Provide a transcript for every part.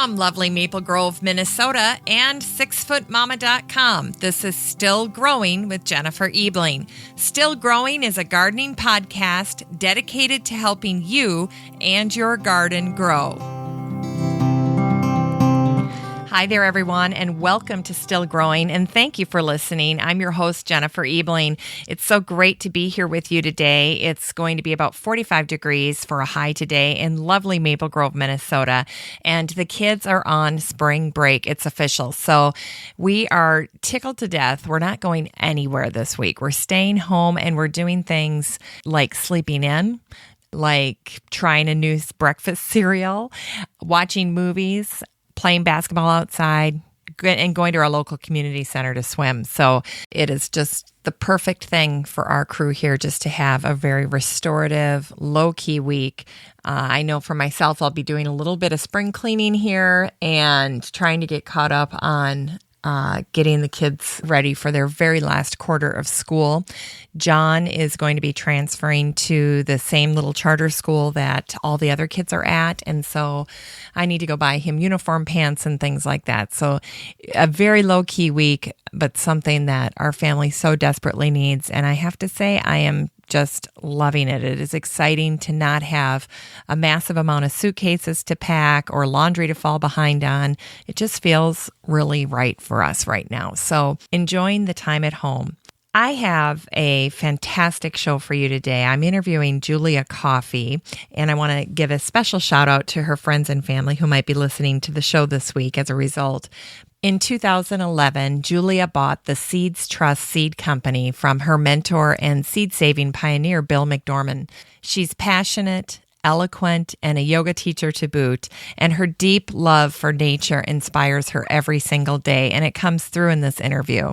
From lovely Maple Grove, Minnesota, and sixfootmama.com, this is Still Growing with Jennifer Ebling. Still Growing is a gardening podcast dedicated to helping you and your garden grow. Hi there, everyone, and welcome to Still Growing, and thank you for listening. I'm your host, Jennifer Ebling. It's so great to be here with you today. It's going to be about 45 degrees for a high today in lovely Maple Grove, Minnesota, and the kids are on spring break. It's official, so we are tickled to death. We're not going anywhere this week. We're staying home, and we're doing things like sleeping in, like trying a new breakfast cereal, watching movies, playing basketball outside, and going to our local community center to swim. So it is just the perfect thing for our crew here just to have a very restorative, low-key week. I know for myself, I'll be doing a little bit of spring cleaning here and trying to get caught up on getting the kids ready for their very last quarter of school. John is going to be transferring to the same little charter school that all the other kids are at, and so I need to go buy him uniform pants and things like that. So a very low-key week, but something that our family so desperately needs, and I have to say I am just loving it. It is exciting to not have a massive amount of suitcases to pack or laundry to fall behind on. It just feels really right for us right now. So enjoying the time at home. I have a fantastic show for you today. I'm interviewing Julia Coffey, and I want to give a special shout out to her friends and family who might be listening to the show this week as a result. In 2011, Julia bought the Seeds Trust Seed Company from her mentor and seed-saving pioneer, Bill McDorman. She's passionate, eloquent, and a yoga teacher to boot, and her deep love for nature inspires her every single day, and it comes through in this interview.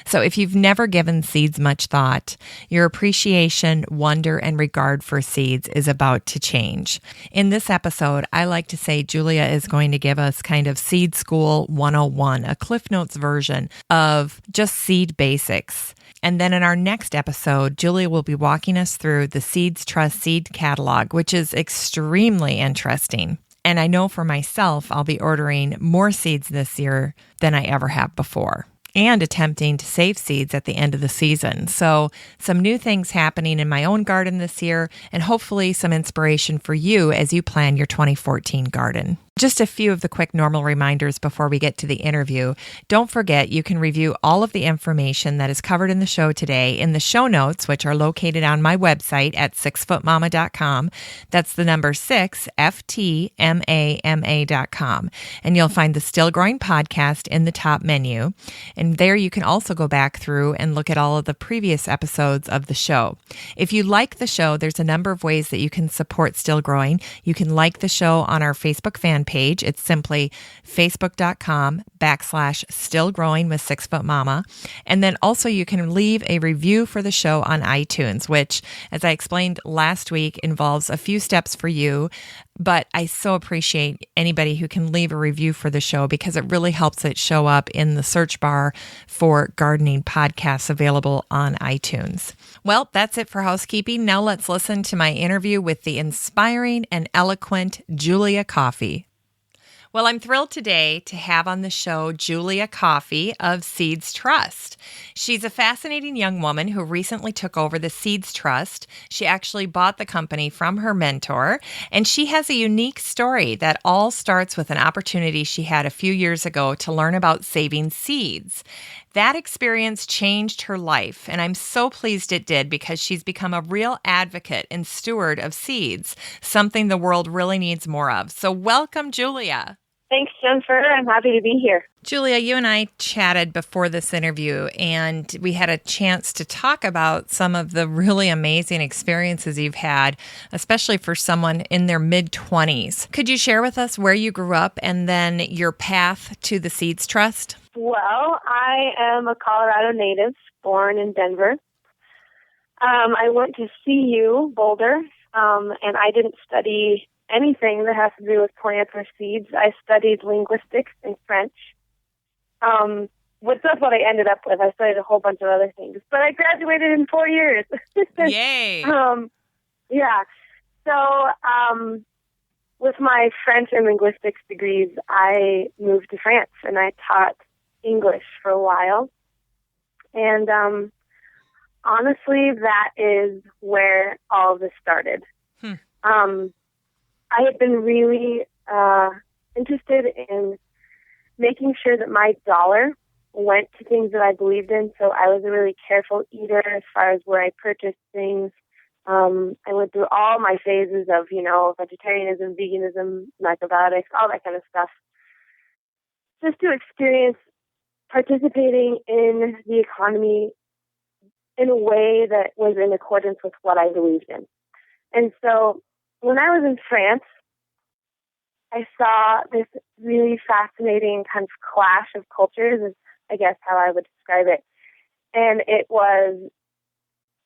So if you've never given seeds much thought, your appreciation, wonder, and regard for seeds is about to change. In this episode, I like to say Julia is going to give us kind of Seed School 101, a Cliff Notes version of just seed basics. And then in our next episode, Julia will be walking us through the Seeds Trust Seed Catalog, which is extremely interesting. And I know for myself, I'll be ordering more seeds this year than I ever have before, and attempting to save seeds at the end of the season. So some new things happening in my own garden this year, and hopefully some inspiration for you as you plan your 2014 garden. Just a few of the quick normal reminders before we get to the interview. Don't forget, you can review all of the information that is covered in the show today in the show notes, which are located on my website at sixfootmama.com. That's the number 6, FTMAMA.com. And you'll find the Still Growing podcast in the top menu. And there you can also go back through and look at all of the previous episodes of the show. If you like the show, there's a number of ways that you can support Still Growing. You can like the show on our Facebook fan page. It's simply facebook.com/stillgrowing with 6 Foot Mama. And then also you can leave a review for the show on iTunes, which, as I explained last week, involves a few steps for you. But I so appreciate anybody who can leave a review for the show because it really helps it show up in the search bar for gardening podcasts available on iTunes. Well, that's it for housekeeping. Now let's listen to my interview with the inspiring and eloquent Julia Coffey. Well, I'm thrilled today to have on the show Julia Coffey of Seeds Trust. She's a fascinating young woman who recently took over the Seeds Trust. She actually bought the company from her mentor, and she has a unique story that all starts with an opportunity she had a few years ago to learn about saving seeds. That experience changed her life, and I'm so pleased it did because she's become a real advocate and steward of seeds, something the world really needs more of. So welcome, Julia. Thanks, Jennifer. I'm happy to be here. Julia, you and I chatted before this interview, and we had a chance to talk about some of the really amazing experiences you've had, especially for someone in their mid-20s. Could you share with us where you grew up and then your path to the Seeds Trust? Well, I am a Colorado native, born in Denver. I went to CU, Boulder, and I didn't study anything that has to do with plants or seeds. I studied linguistics and French. That's what I ended up with. I studied a whole bunch of other things, but I graduated in 4 years. Yay! Yeah. So with my French and linguistics degrees, I moved to France and I taught English for a while. And honestly, that is where all of this started. I had been really interested in making sure that my dollar went to things that I believed in. So I was a really careful eater as far as where I purchased things. I went through all my phases of, vegetarianism, veganism, macrobiotics, all that kind of stuff, just to experience participating in the economy in a way that was in accordance with what I believed in. And so when I was in France, I saw this really fascinating kind of clash of cultures, is I guess how I would describe it. And it was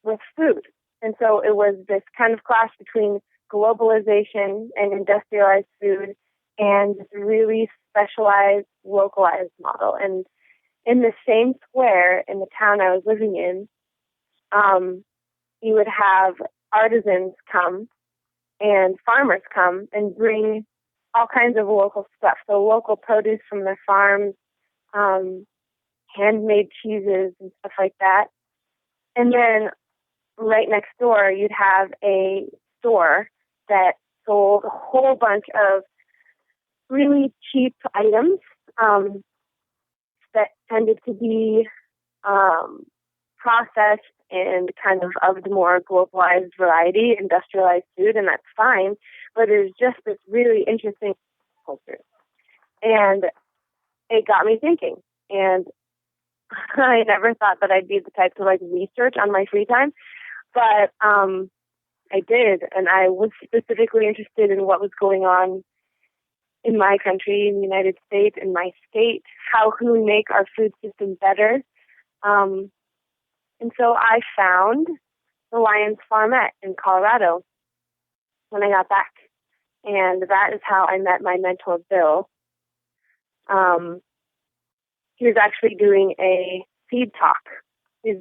with food. And so it was this kind of clash between globalization and industrialized food and this really specialized, localized model. And in the same square in the town I was living in, you would have artisans come and farmers come and bring all kinds of local stuff. So local produce from their farms, handmade cheeses and stuff like that. And then right next door, you'd have a store that sold a whole bunch of really cheap items that tended to be processed and kind of the more globalized variety, industrialized food, and that's fine. But there's just this really interesting culture. And it got me thinking. And I never thought that I'd be the type to research on my free time. But I did, and I was specifically interested in what was going on in my country, in the United States, in my state, how can we make our food system better. And so I found the Lyons Farmette in Colorado when I got back. And that is how I met my mentor, Bill. He was actually doing a seed talk. He's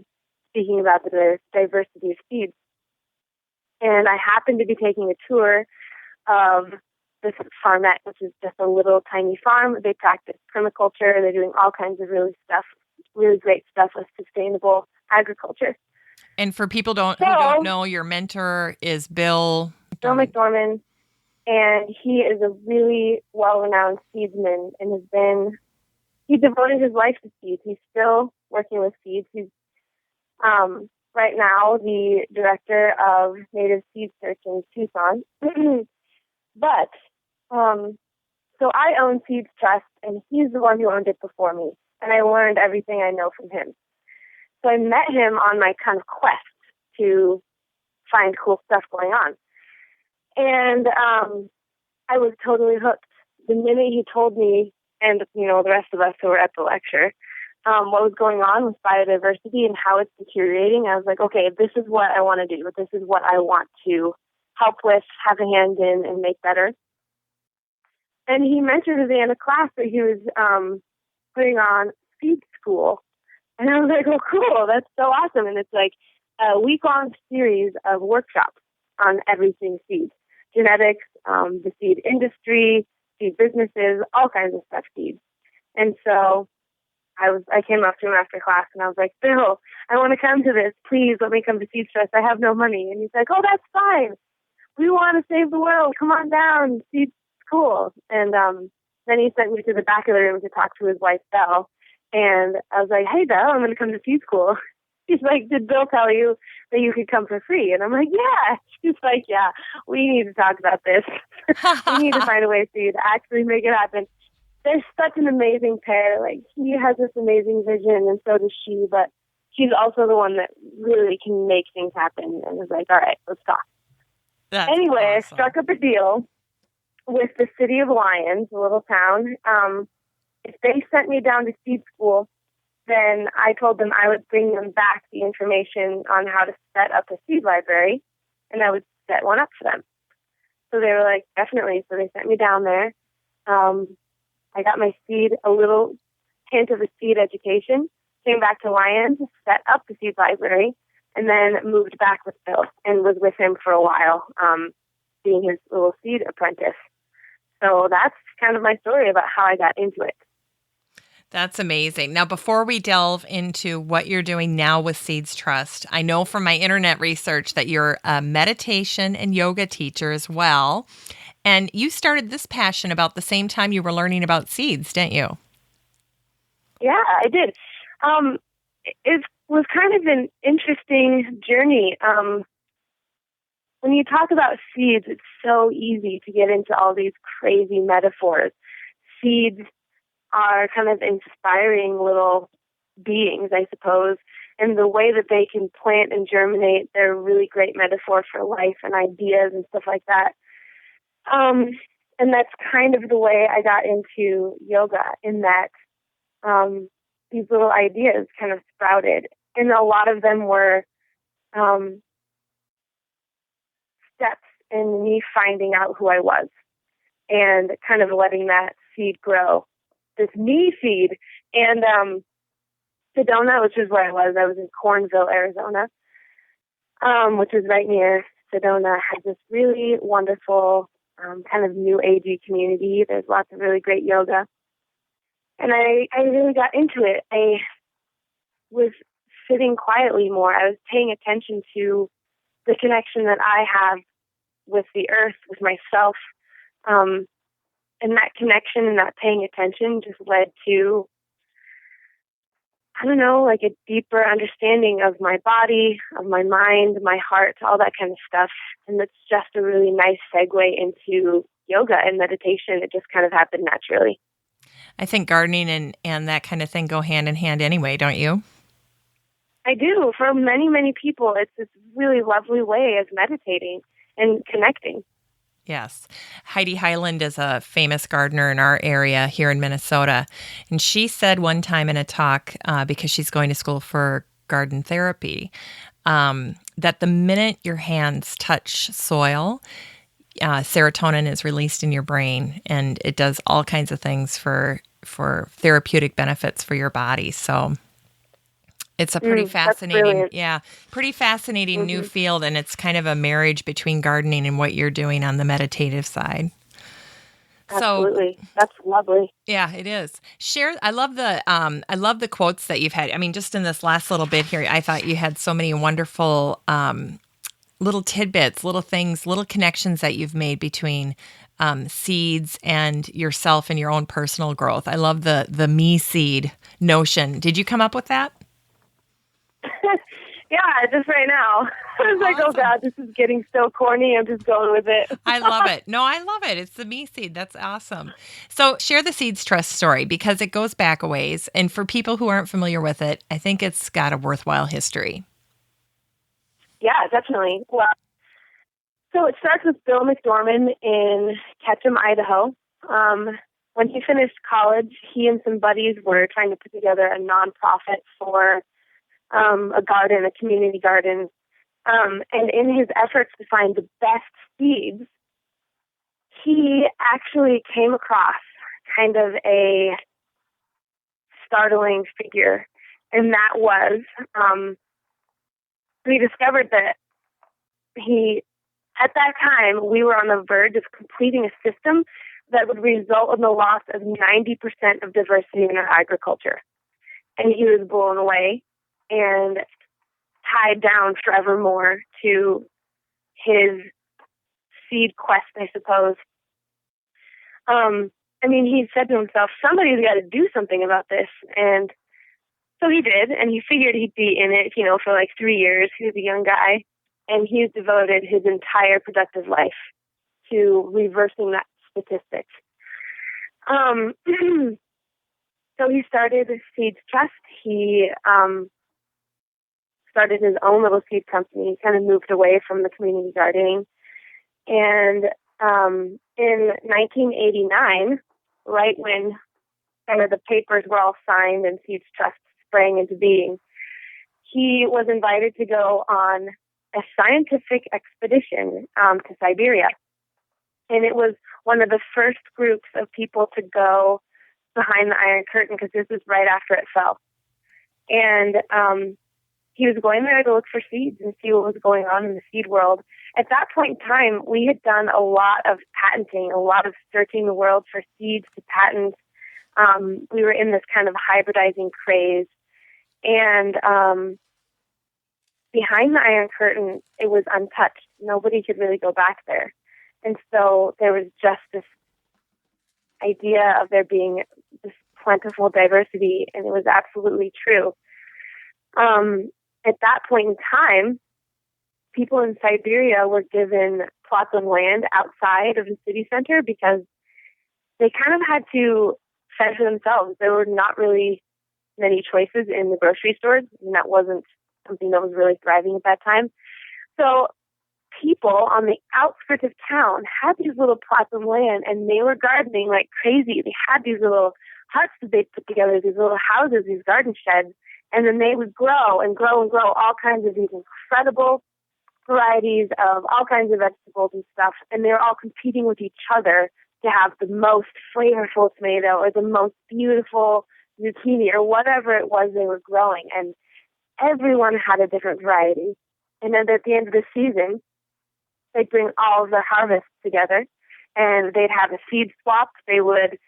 speaking about the diversity of seeds. And I happened to be taking a tour of this farmette, which is just a little tiny farm. They practice permaculture. They're doing all kinds of really great stuff with sustainable agriculture. And for people who don't know, your mentor is Bill McDorman, and he is a really well-renowned seedsman and he devoted his life to seeds. He's still working with seeds. He's right now the director of Native Seed Search in Tucson. But so I own Seeds Trust, and he's the one who owned it before me, and I learned everything I know from him. So I met him on my kind of quest to find cool stuff going on. And I was totally hooked. The minute he told me, and the rest of us who were at the lecture, what was going on with biodiversity and how it's deteriorating, I was like, okay, this is what I want to do. This is what I want to help with, have a hand in, and make better. And he mentioned at the end of class that he was putting on seed school. And I was like, oh, cool, that's so awesome. And it's like a week-long series of workshops on everything seed. Genetics, the seed industry, seed businesses, all kinds of stuff seeds. And so I came up to him after class and I was like, Bill, I want to come to this. Please let me come to Seed Trust. I have no money. And he's like, oh, that's fine. We want to save the world. Come on down. Seed's cool. And then he sent me to the back of the room to talk to his wife, Belle. And I was like, hey, Belle, I'm going to come to seed school. She's like, did Bill tell you that you could come for free? And I'm like, yeah. She's like, yeah, we need to talk about this. We need to find a way for you to actually make it happen. They're such an amazing pair. Like, he has this amazing vision, and so does she. But she's also the one that really can make things happen. And was like, all right, let's talk. That's anyway, awesome. I struck up a deal with the city of Lyons, a little town. If they sent me down to seed school, then I told them I would bring them back the information on how to set up a seed library, and I would set one up for them. So they were like, definitely. So they sent me down there. I got my seed, a little hint of a seed education, came back to Lyons, set up the seed library, and then moved back with Bill and was with him for a while, being his little seed apprentice. So that's kind of my story about how I got into it. That's amazing. Now, before we delve into what you're doing now with Seeds Trust, I know from my internet research that you're a meditation and yoga teacher as well. And you started this passion about the same time you were learning about seeds, didn't you? Yeah, I did. It was kind of an interesting journey. When you talk about seeds, it's so easy to get into all these crazy metaphors. Seeds are kind of inspiring little beings, I suppose, and the way that they can plant and germinate, they're a really great metaphor for life and ideas and stuff like that. And that's kind of the way I got into yoga, in that these little ideas kind of sprouted. And a lot of them were steps in me finding out who I was and kind of letting that seed grow, this me seed. And Sedona, which is where I was in Cornville, Arizona, which is right near Sedona, has this really wonderful kind of new agey community. There's lots of really great yoga. And I really got into it. I was sitting quietly more. I was paying attention to the connection that I have with the earth, with myself. And that connection and that paying attention just led to, I don't know, like a deeper understanding of my body, of my mind, my heart, all that kind of stuff. And it's just a really nice segue into yoga and meditation. It just kind of happened naturally. I think gardening and that kind of thing go hand in hand anyway, don't you? I do. For many, many people, it's this really lovely way of meditating and connecting. Yes. Heidi Highland is a famous gardener in our area here in Minnesota. And she said one time in a talk, because she's going to school for garden therapy, that the minute your hands touch soil, serotonin is released in your brain, and it does all kinds of things for therapeutic benefits for your body. So it's a pretty fascinating, pretty fascinating new field, and it's kind of a marriage between gardening and what you're doing on the meditative side. Absolutely. That's lovely. Yeah, it is. I love the quotes that you've had. I mean, just in this last little bit here, I thought you had so many wonderful little tidbits, little things, little connections that you've made between seeds and yourself and your own personal growth. I love the me seed notion. Did you come up with that? Yeah, just right now. I was like, oh God, this is getting so corny. I'm just going with it. I love it. No, I love it. It's the me seed. That's awesome. So share the Seeds Trust story, because it goes back a ways. And for people who aren't familiar with it, I think it's got a worthwhile history. Yeah, definitely. Well, so it starts with Bill McDorman in Ketchum, Idaho. When he finished college, he and some buddies were trying to put together a nonprofit for a garden, a community garden. And in his efforts to find the best seeds, he actually came across kind of a startling figure. And that was, we discovered that at that time, we were on the verge of completing a system that would result in the loss of 90% of diversity in our agriculture. And he was blown away and tied down forevermore to his seed quest, I suppose. I mean, he said to himself, somebody's got to do something about this. And so he did, and he figured he'd be in it, for like 3 years. He was a young guy, and he's devoted his entire productive life to reversing that statistic. So he started Seeds Trust. He started his own little seed company. He kind of moved away from the community gardening. And in 1989, right when kind of the papers were all signed and Seeds Trust sprang into being, he was invited to go on a scientific expedition to Siberia. And it was one of the first groups of people to go behind the Iron Curtain, because this is right after it fell. And he was going there to look for seeds and see what was going on in the seed world. At that point in time, we had done a lot of patenting, a lot of searching the world for seeds to patent. We were in this kind of hybridizing craze. And behind the Iron Curtain, it was untouched. Nobody could really go back there. And so there was just this idea of there being this plentiful diversity, and it was absolutely true. At that point in time, people in Siberia were given plots of land outside of the city center because they kind of had to fend for themselves. There were not really many choices in the grocery stores, and that wasn't something that was really thriving at that time. So people on the outskirts of town had these little plots of land, and they were gardening like crazy. They had these little huts that they put together, these little houses, these garden sheds, and then they would grow and grow and grow all kinds of these incredible varieties of all kinds of vegetables and stuff, and they were all competing with each other to have the most flavorful tomato or the most beautiful zucchini or whatever it was they were growing, and everyone had a different variety. And then at the end of the season, they'd bring all of their harvests together, and they'd have a seed swap. They would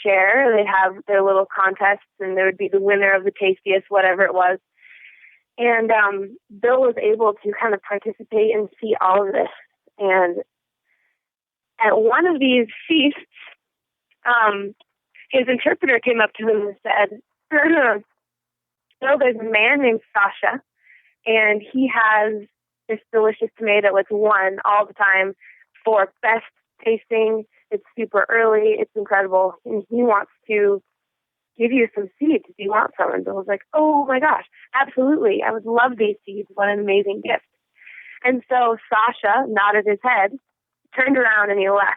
share. They'd have their little contests, and there would be the winner of the tastiest, whatever it was. And Bill was able to kind of participate and see all of this. And at one of these feasts, his interpreter came up to him and said, "Bill, there's a man named Sasha, and he has this delicious tomato. It's won all the time for best tasting. It's super early. It's incredible. And he wants to give you some seeds if you want some." And Bill was like, "Oh my gosh, absolutely. I would love these seeds. What an amazing gift." And so Sasha nodded his head, turned around, and he left.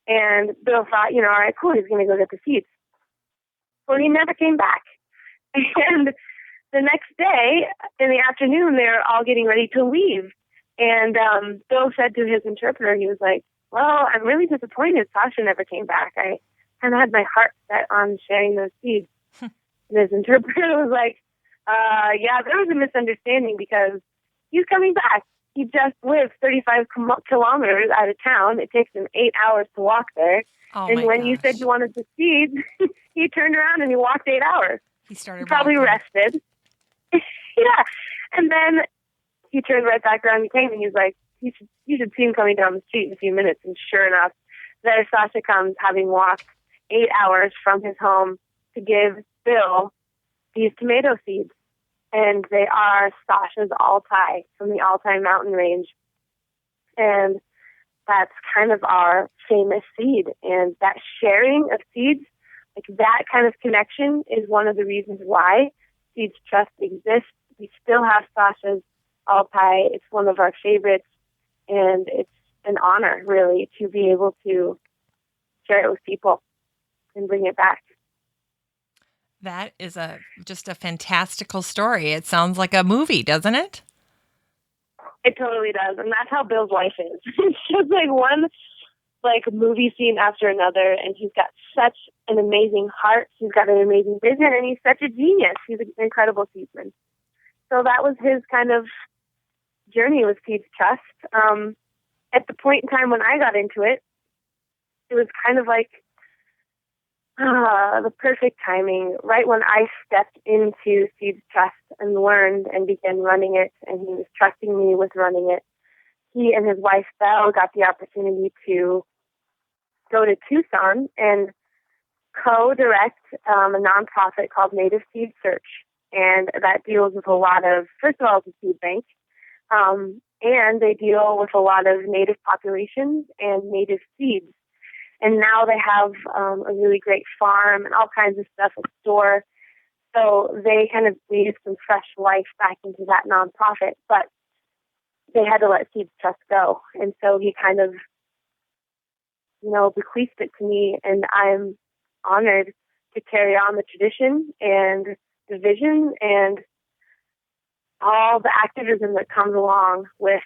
And Bill thought, all right, cool, he's going to go get the seeds. Well, he never came back. And the next day, in the afternoon, they're all getting ready to leave. And Bill said to his interpreter, he was like, "Well, I'm really disappointed Sasha never came back. I kind of had my heart set on sharing those seeds." And his interpreter was like, "Yeah, there was a misunderstanding because he's coming back. He just lives 35 kilometers out of town. It takes him 8 hours to walk there. And when you said you wanted the seeds, he turned around and he walked 8 hours. He probably rested." Yeah. And then he turned right back around and came, and he's like, you should see him coming down the street in a few minutes." And sure enough, there Sasha comes, having walked 8 hours from his home to give Bill these tomato seeds. And they are Sasha's Altai from the Altai mountain range. And that's kind of our famous seed. And that sharing of seeds, like that kind of connection, is one of the reasons why Seeds Trust exists. We still have Sasha's Altai. It's one of our favorites. And it's an honor, really, to be able to share it with people and bring it back. That is just a fantastical story. It sounds like a movie, doesn't it? It totally does. And that's how Bill's life is. It's just like one movie scene after another, and he's got such an amazing heart. He's got an amazing vision, and he's such a genius. He's an incredible seedsman. So that was his kind of journey with Seeds Trust. At the point in time when I got into it, it was kind of like the perfect timing, right when I stepped into Seeds Trust and learned and began running it, and he was trusting me with running it. He and his wife, Belle, got the opportunity to go to Tucson and co-direct a nonprofit called Native Seed Search. And that deals with a lot of, first of all, it's a seed bank, and they deal with a lot of native populations and native seeds. And now they have a really great farm and all kinds of stuff at store. So they kind of breathed some fresh life back into that nonprofit. But they had to let Seeds Trust go. And so he kind of, bequeathed it to me. And I'm honored to carry on the tradition and the vision and all the activism that comes along with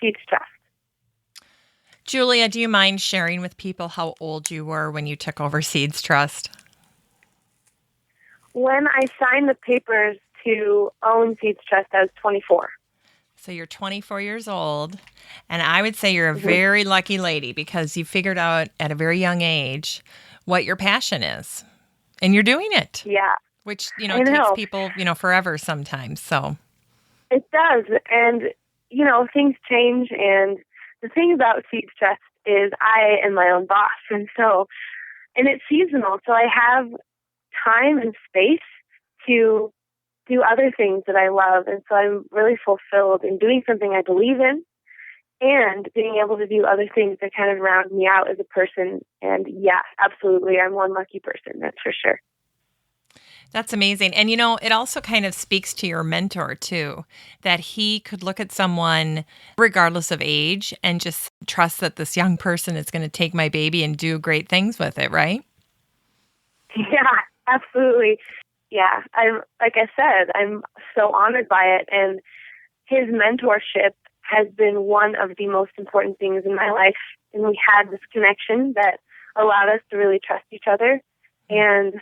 Seeds Trust. Julia, do you mind sharing with people how old you were when you took over Seeds Trust? When I signed the papers to own Seeds Trust, I was 24. So you're 24 years old, and I would say you're a very lucky lady because you figured out at a very young age what your passion is, and you're doing it. Yeah. Which, I know. takes people, forever sometimes. So It does. And, things change. And the thing about Seeds Trust is I am my own boss. And it's seasonal. So I have time and space to do other things that I love. And so I'm really fulfilled in doing something I believe in and being able to do other things that kind of round me out as a person. And yeah, absolutely. I'm one lucky person. That's for sure. That's amazing. And, it also kind of speaks to your mentor, too, that he could look at someone regardless of age and just trust that this young person is going to take my baby and do great things with it, right? Yeah, absolutely. Yeah, like I said, I'm so honored by it. And his mentorship has been one of the most important things in my life. And we had this connection that allowed us to really trust each other and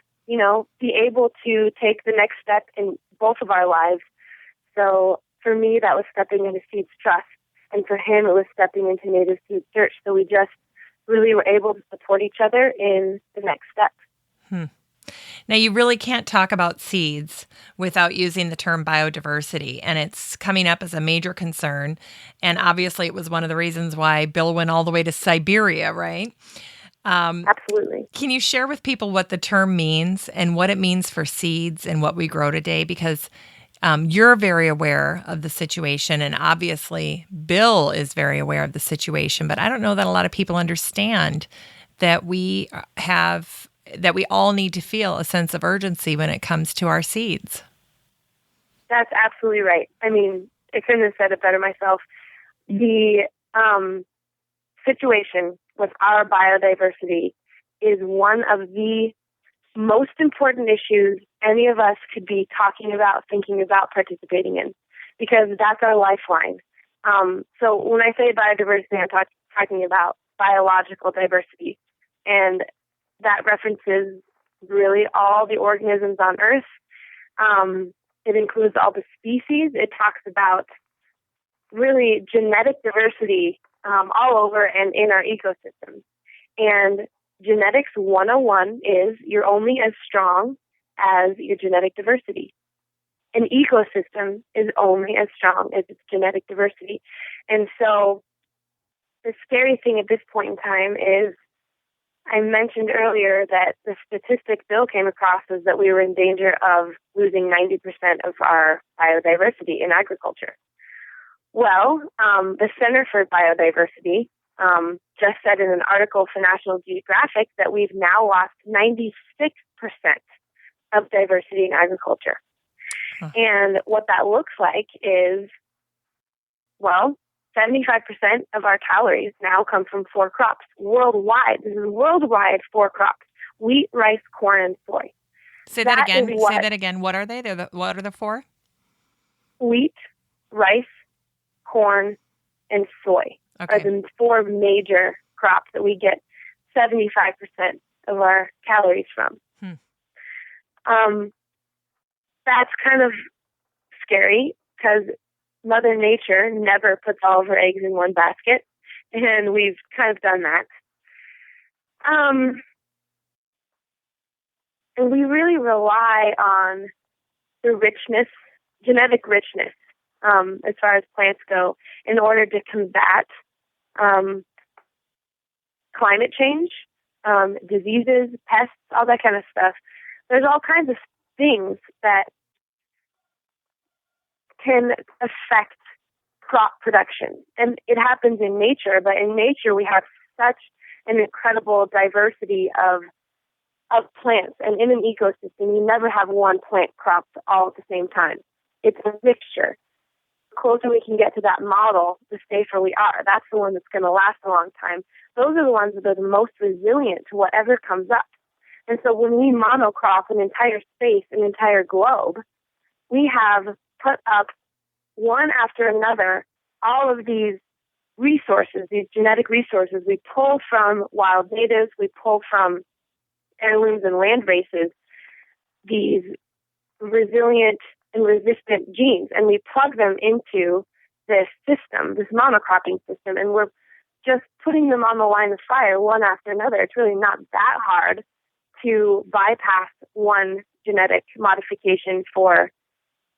be able to take the next step in both of our lives. So for me, that was stepping into Seeds Trust. And for him, it was stepping into Native Seed Search. So we just really were able to support each other in the next step. Now, you really can't talk about seeds without using the term biodiversity, and it's coming up as a major concern. And obviously, it was one of the reasons why Bill went all the way to Siberia, right? Absolutely. Can you share with people what the term means and what it means for seeds and what we grow today? Because you're very aware of the situation, and obviously Bill is very aware of the situation, but I don't know that a lot of people understand that we all need to feel a sense of urgency when it comes to our seeds. That's absolutely right. I mean, I couldn't have said it better myself. The situation with our biodiversity is one of the most important issues any of us could be talking about, thinking about, participating in, because that's our lifeline. So when I say biodiversity, I'm talking about biological diversity, and that references really all the organisms on Earth. It includes all the species. It talks about really genetic diversity all over and in our ecosystem. And Genetics 101 is you're only as strong as your genetic diversity. An ecosystem is only as strong as its genetic diversity. And so the scary thing at this point in time is I mentioned earlier that the statistic Bill came across is that we were in danger of losing 90% of our biodiversity in agriculture. Well, the Center for Biodiversity just said in an article for National Geographic that we've now lost 96% of diversity in agriculture. Huh. And what that looks like is, 75% of our calories now come from 4 crops worldwide. This is worldwide 4 crops: wheat, rice, corn, and soy. Say that again. What are they? What are the 4? Wheat, rice, corn, and soy are the 4 major crops that we get 75% of our calories from. That's kind of scary because Mother Nature never puts all of her eggs in one basket, and we've kind of done that. And we really rely on the richness, genetic richness, as far as plants go, in order to combat climate change, diseases, pests, all that kind of stuff. There's all kinds of things that can affect crop production. And it happens in nature, but in nature we have such an incredible diversity of plants. And in an ecosystem, you never have one plant crop all at the same time. It's a mixture. The closer we can get to that model, the safer we are. That's the one that's going to last a long time. Those are the ones that are the most resilient to whatever comes up. And so when we monocrop an entire space, an entire globe, we have put up one after another all of these resources, these genetic resources. We pull from wild natives, we pull from heirlooms and land races, these resilient and resistant genes, and we plug them into this system, this monocropping system, and we're just putting them on the line of fire one after another. It's really not that hard to bypass one genetic modification for,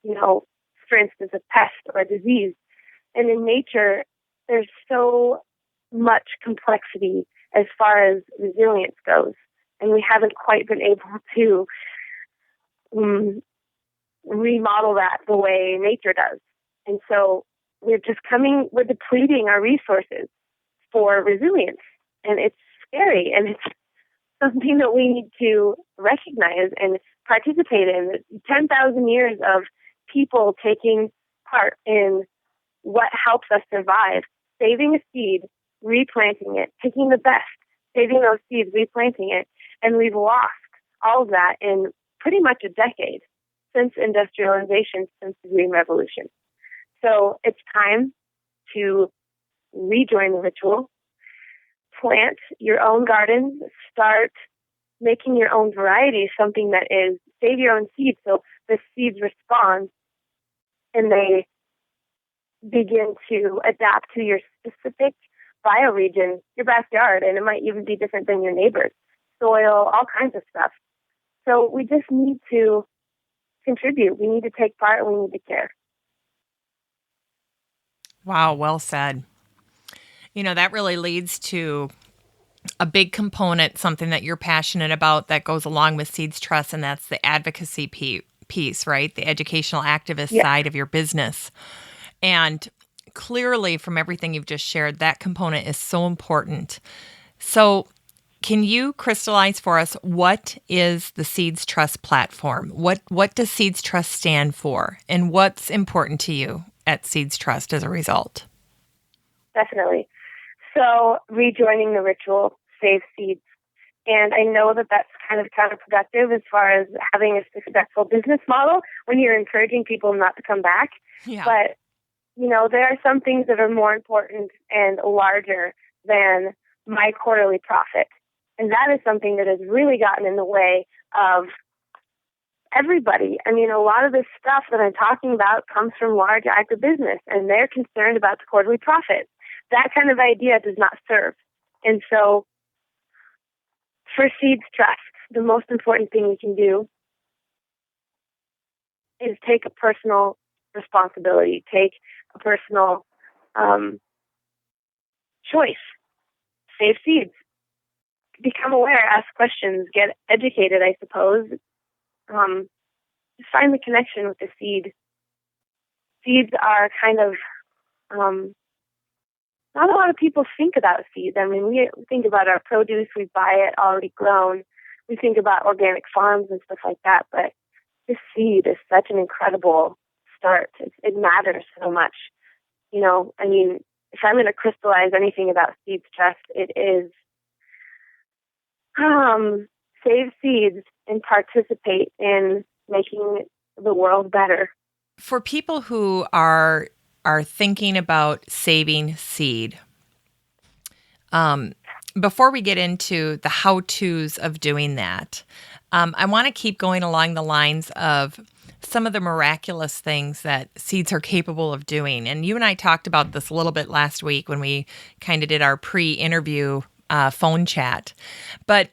for instance, a pest or a disease. And in nature, there's so much complexity as far as resilience goes, and we haven't quite been able to remodel that the way nature does. And so we're depleting our resources for resilience, and it's scary, and it's something that we need to recognize and participate in. 10,000 years of people taking part in what helps us survive, saving a seed, replanting it, picking the best, saving those seeds, replanting it, and we've lost all of that in pretty much a decade since industrialization, since the Green Revolution. So it's time to rejoin the ritual, plant your own garden, start making your own variety, something that is, save your own seeds so the seeds respond and they begin to adapt to your specific bioregion, your backyard, and it might even be different than your neighbor's, soil, all kinds of stuff. So we just need to contribute. We need to take part and we need to care. Wow, well said. That really leads to a big component, something that you're passionate about that goes along with Seeds Trust, and that's the advocacy piece, right? The educational activist side of your business. And clearly, from everything you've just shared, that component is so important. So can you crystallize for us, what is the Seeds Trust platform? What does Seeds Trust stand for? And what's important to you at Seeds Trust as a result? Definitely. So rejoining the ritual saves seeds. And I know that that's kind of counterproductive as far as having a successful business model when you're encouraging people not to come back. Yeah. But, there are some things that are more important and larger than my quarterly profit. And that is something that has really gotten in the way of everybody. I mean, a lot of this stuff that I'm talking about comes from large agribusiness, and they're concerned about the quarterly profit. That kind of idea does not serve. And so for Seeds Trust, the most important thing we can do is take a personal responsibility, take a personal choice, save seeds, become aware, ask questions, get educated, I suppose. Just find the connection with the seed. Seeds are kind of, not a lot of people think about seeds. I mean, we think about our produce, we buy it already grown. We think about organic farms and stuff like that, but this seed is such an incredible start. It matters so much. I mean, if I'm going to crystallize anything about Seeds Trust, it is save seeds and participate in making the world better. For people who are thinking about saving seed, before we get into the how-tos of doing that, I want to keep going along the lines of some of the miraculous things that seeds are capable of doing. And you and I talked about this a little bit last week when we kind of did our pre-interview phone chat. But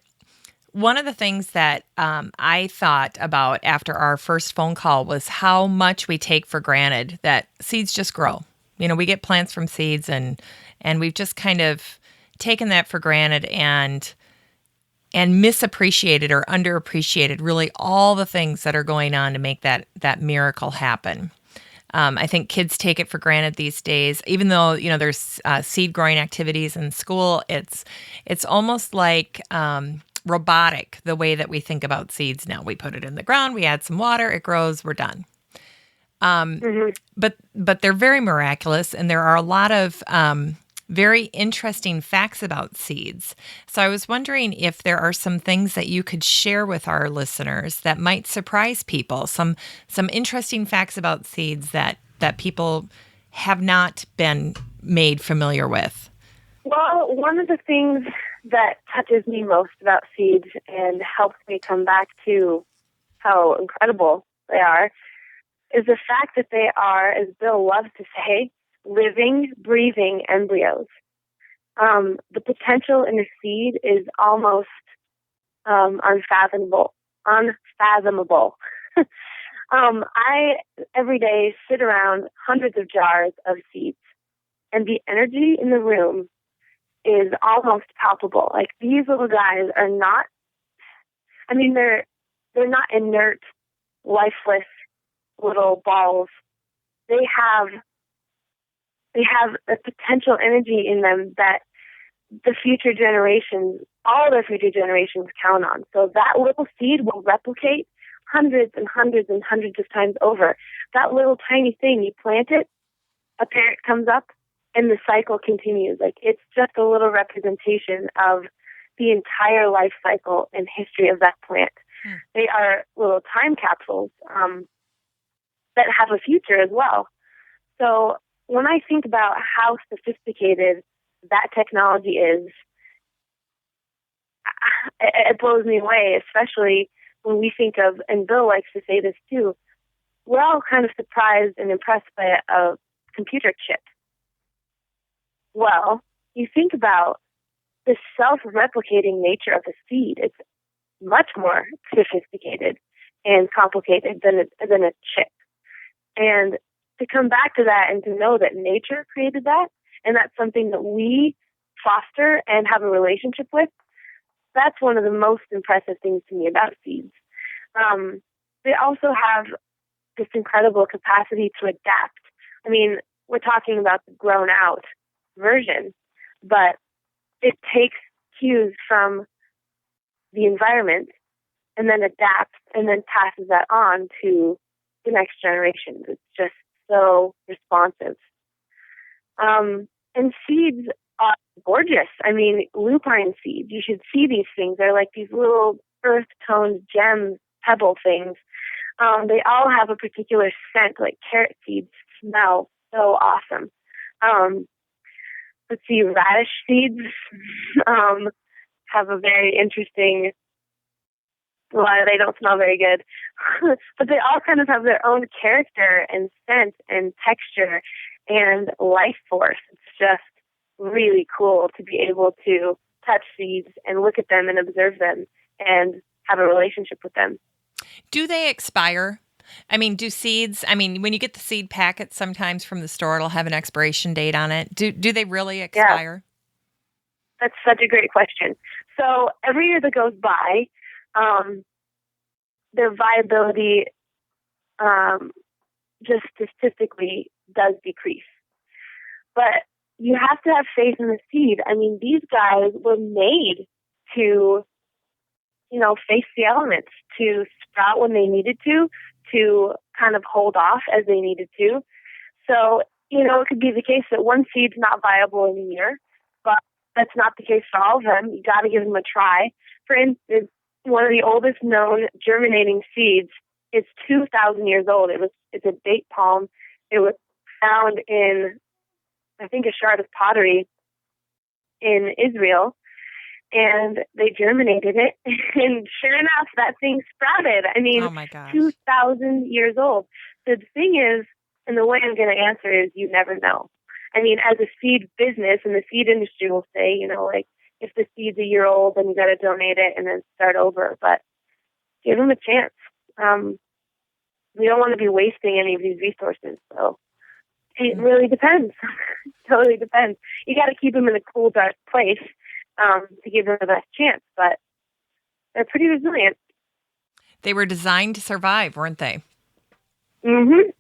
one of the things that I thought about after our first phone call was how much we take for granted that seeds just grow. We get plants from seeds, and we've just kind of taken that for granted and misappreciated or underappreciated really all the things that are going on to make that miracle happen. I think kids take it for granted these days, even though there's seed growing activities in school. It's almost like robotic the way that we think about seeds now. We put it in the ground, we add some water, it grows, we're done. But they're very miraculous, and there are a lot of very interesting facts about seeds. So I was wondering if there are some things that you could share with our listeners that might surprise people, some interesting facts about seeds that people have not been made familiar with. Well, one of the things that touches me most about seeds and helps me come back to how incredible they are is the fact that they are, as Bill loves to say, living, breathing embryos. The potential in a seed is almost unfathomable. I every day sit around hundreds of jars of seeds, and the energy in the room is almost palpable. Like, these little guys are not, I mean, they're not inert, lifeless little balls. They have a potential energy in them that the future generations, all their future generations, count on. So that little seed will replicate hundreds and hundreds and hundreds of times over. That little tiny thing, you plant it, a parent comes up, and the cycle continues. Like, it's just a little representation of the entire life cycle and history of that plant. They are little time capsules that have a future as well. So when I think about how sophisticated that technology is, it blows me away, especially when we think of, and Bill likes to say this too, we're all kind of surprised and impressed by a computer chip. Well, you think about the self-replicating nature of a seed. It's much more sophisticated and complicated than a chip. And to come back to that and to know that nature created that, and that's something that we foster and have a relationship with, that's one of the most impressive things to me about seeds. They also have this incredible capacity to adapt. I mean, we're talking about the grown-out version, but it takes cues from the environment and then adapts and then passes that on to the next generation. It's just so responsive. And seeds are gorgeous. I mean, lupine seeds, you should see these things. They're like these little earth-toned gem pebble things. They all have a particular scent, like carrot seeds smell so awesome. Let's see, radish seeds have a very interesting, well, they don't smell very good, but they all kind of have their own character and scent and texture and life force. It's just really cool to be able to touch seeds and look at them and observe them and have a relationship with them. Do they expire? I mean, do seeds, when you get the seed packet sometimes from the store, it'll have an expiration date on it. Do they really expire? Yeah. That's such a great question. So every year that goes by, their viability just statistically does decrease. But you have to have faith in the seed. I mean, these guys were made to, face the elements, to sprout when they needed to kind of hold off as they needed to. So, it could be the case that one seed's not viable in a year, but that's not the case for all of them. You got to give them a try. For instance, one of the oldest known germinating seeds is 2,000 years old. It's a date palm. It was found in, I think, a shard of pottery in Israel, and they germinated it, and sure enough, that thing sprouted. I mean, oh my gosh. 2,000 years old. So the thing is, and the way I'm going to answer is, you never know. I mean, as a seed business, and the seed industry will say, like, if the seed's a year old, then you got to donate it and then start over. But give them a chance. We don't want to be wasting any of these resources. So it really depends. Totally depends. You got to keep them in a cool, dark place to give them the best chance. But they're pretty resilient. They were designed to survive, weren't they? Mm-hmm.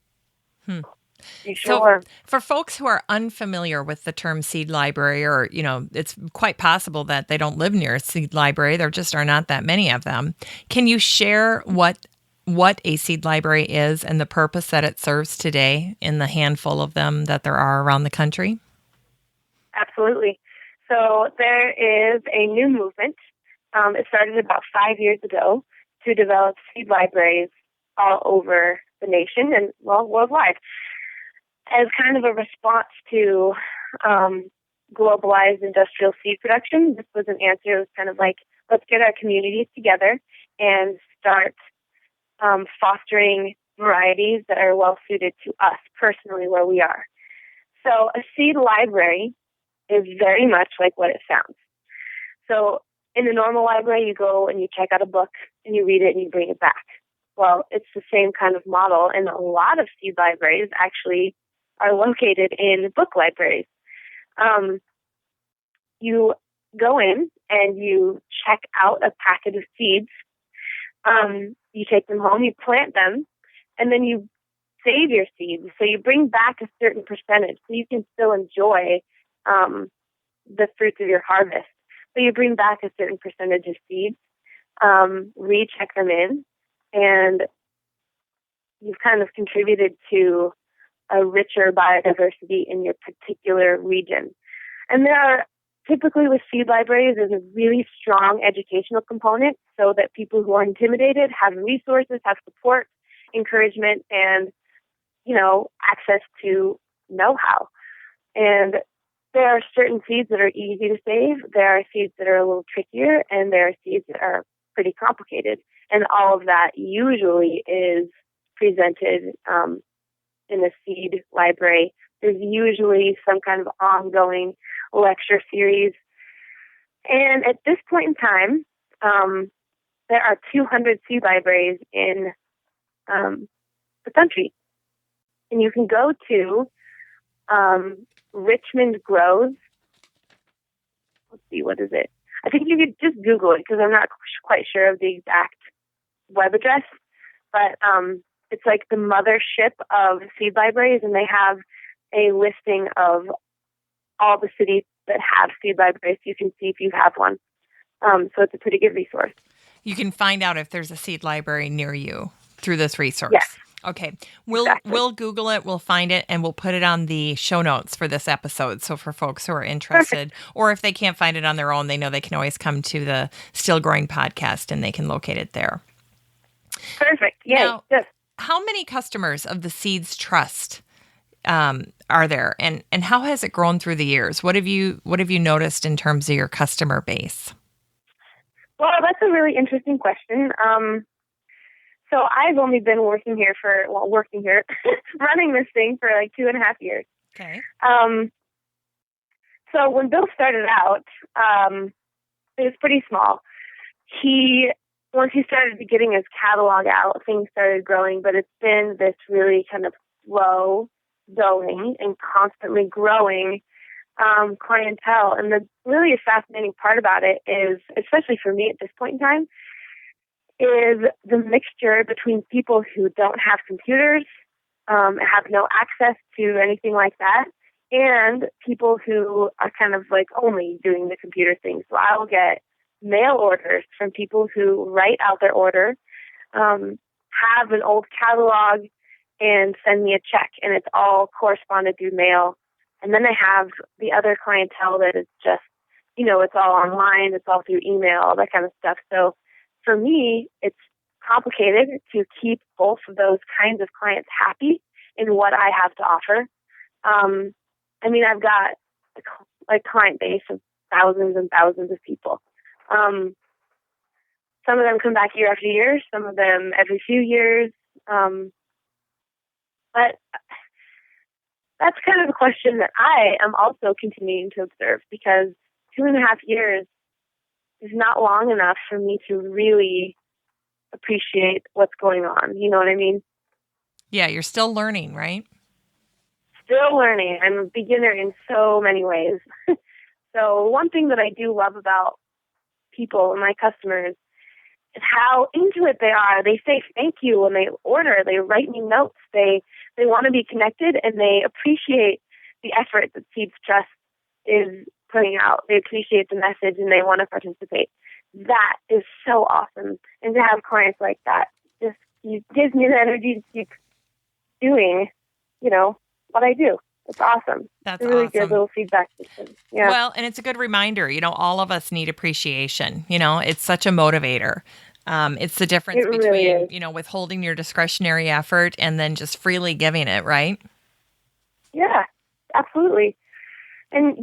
Sure. So for folks who are unfamiliar with the term seed library, or, it's quite possible that they don't live near a seed library, there just are not that many of them. Can you share what a seed library is and the purpose that it serves today in the handful of them that there are around the country? Absolutely. So there is a new movement. It started about 5 years ago to develop seed libraries all over the nation and, worldwide. As kind of a response to globalized industrial seed production, this was an answer. It was kind of like, let's get our communities together and start fostering varieties that are well suited to us personally where we are. So a seed library is very much like what it sounds. So in the normal library, you go and you check out a book and you read it and you bring it back. Well, it's the same kind of model, and a lot of seed libraries actually are located in book libraries. You go in and you check out a packet of seeds. You take them home, you plant them, and then you save your seeds. So you bring back a certain percentage so you can still enjoy the fruits of your harvest. So you bring back a certain percentage of seeds, recheck them in, and you've kind of contributed to a richer biodiversity in your particular region. And there are, typically with seed libraries, there's a really strong educational component so that people who are intimidated have resources, have support, encouragement, and, access to know-how. And there are certain seeds that are easy to save. There are seeds that are a little trickier, and there are seeds that are pretty complicated. And all of that usually is presented in a seed library. There's usually some kind of ongoing lecture series. And at this point in time, there are 200 seed libraries in the country. And you can go to Richmond Grows. Let's see, what is it? I think you could just Google it because I'm not quite sure of the exact web address. But it's like the mothership of seed libraries, and they have a listing of all the cities that have seed libraries. You can see if you have one. So it's a pretty good resource. You can find out if there's a seed library near you through this resource. Yes. Okay. Exactly. We'll Google it, we'll find it, and we'll put it on the show notes for this episode. So for folks who are interested, or if they can't find it on their own, they know they can always come to the Still Growing podcast and they can locate it there. Perfect. Yeah. Now, yes. How many customers of the Seeds Trust are there, and how has it grown through the years? What have you noticed in terms of your customer base? Well, that's a really interesting question. So I've only been running this thing for like 2.5 years. Okay. So when Bill started out, it was pretty small. Once he started getting his catalog out, things started growing, but it's been this really kind of slow going and constantly growing clientele. And the really fascinating part about it is, especially for me at this point in time, is the mixture between people who don't have computers, have no access to anything like that, and people who are kind of like only doing the computer thing. So I will get mail orders from people who write out their order, have an old catalog, and send me a check, and it's all corresponded through mail. And then I have the other clientele that is just, it's all online, it's all through email, all that kind of stuff. So for me, it's complicated to keep both of those kinds of clients happy in what I have to offer. I've got a client base of thousands and thousands of people. Some of them come back year after year, some of them every few years. But that's kind of a question that I am also continuing to observe, because 2.5 years is not long enough for me to really appreciate what's going on. You know what I mean? Yeah, you're still learning, right? Still learning. I'm a beginner in so many ways. So one thing that I do love about people and my customers is how into it they are. They say thank you when they order. They write me notes. They want to be connected, and they appreciate the effort that Seeds Trust is putting out. They appreciate the message, and they want to participate. That is so awesome. And to have clients like that just gives me the energy to keep doing, what I do. It's awesome. That's it's a really awesome. good little feedback system. Yeah. Well, and it's a good reminder, all of us need appreciation. It's such a motivator. It's the difference between, withholding your discretionary effort and then just freely giving it, right? Yeah, absolutely. And,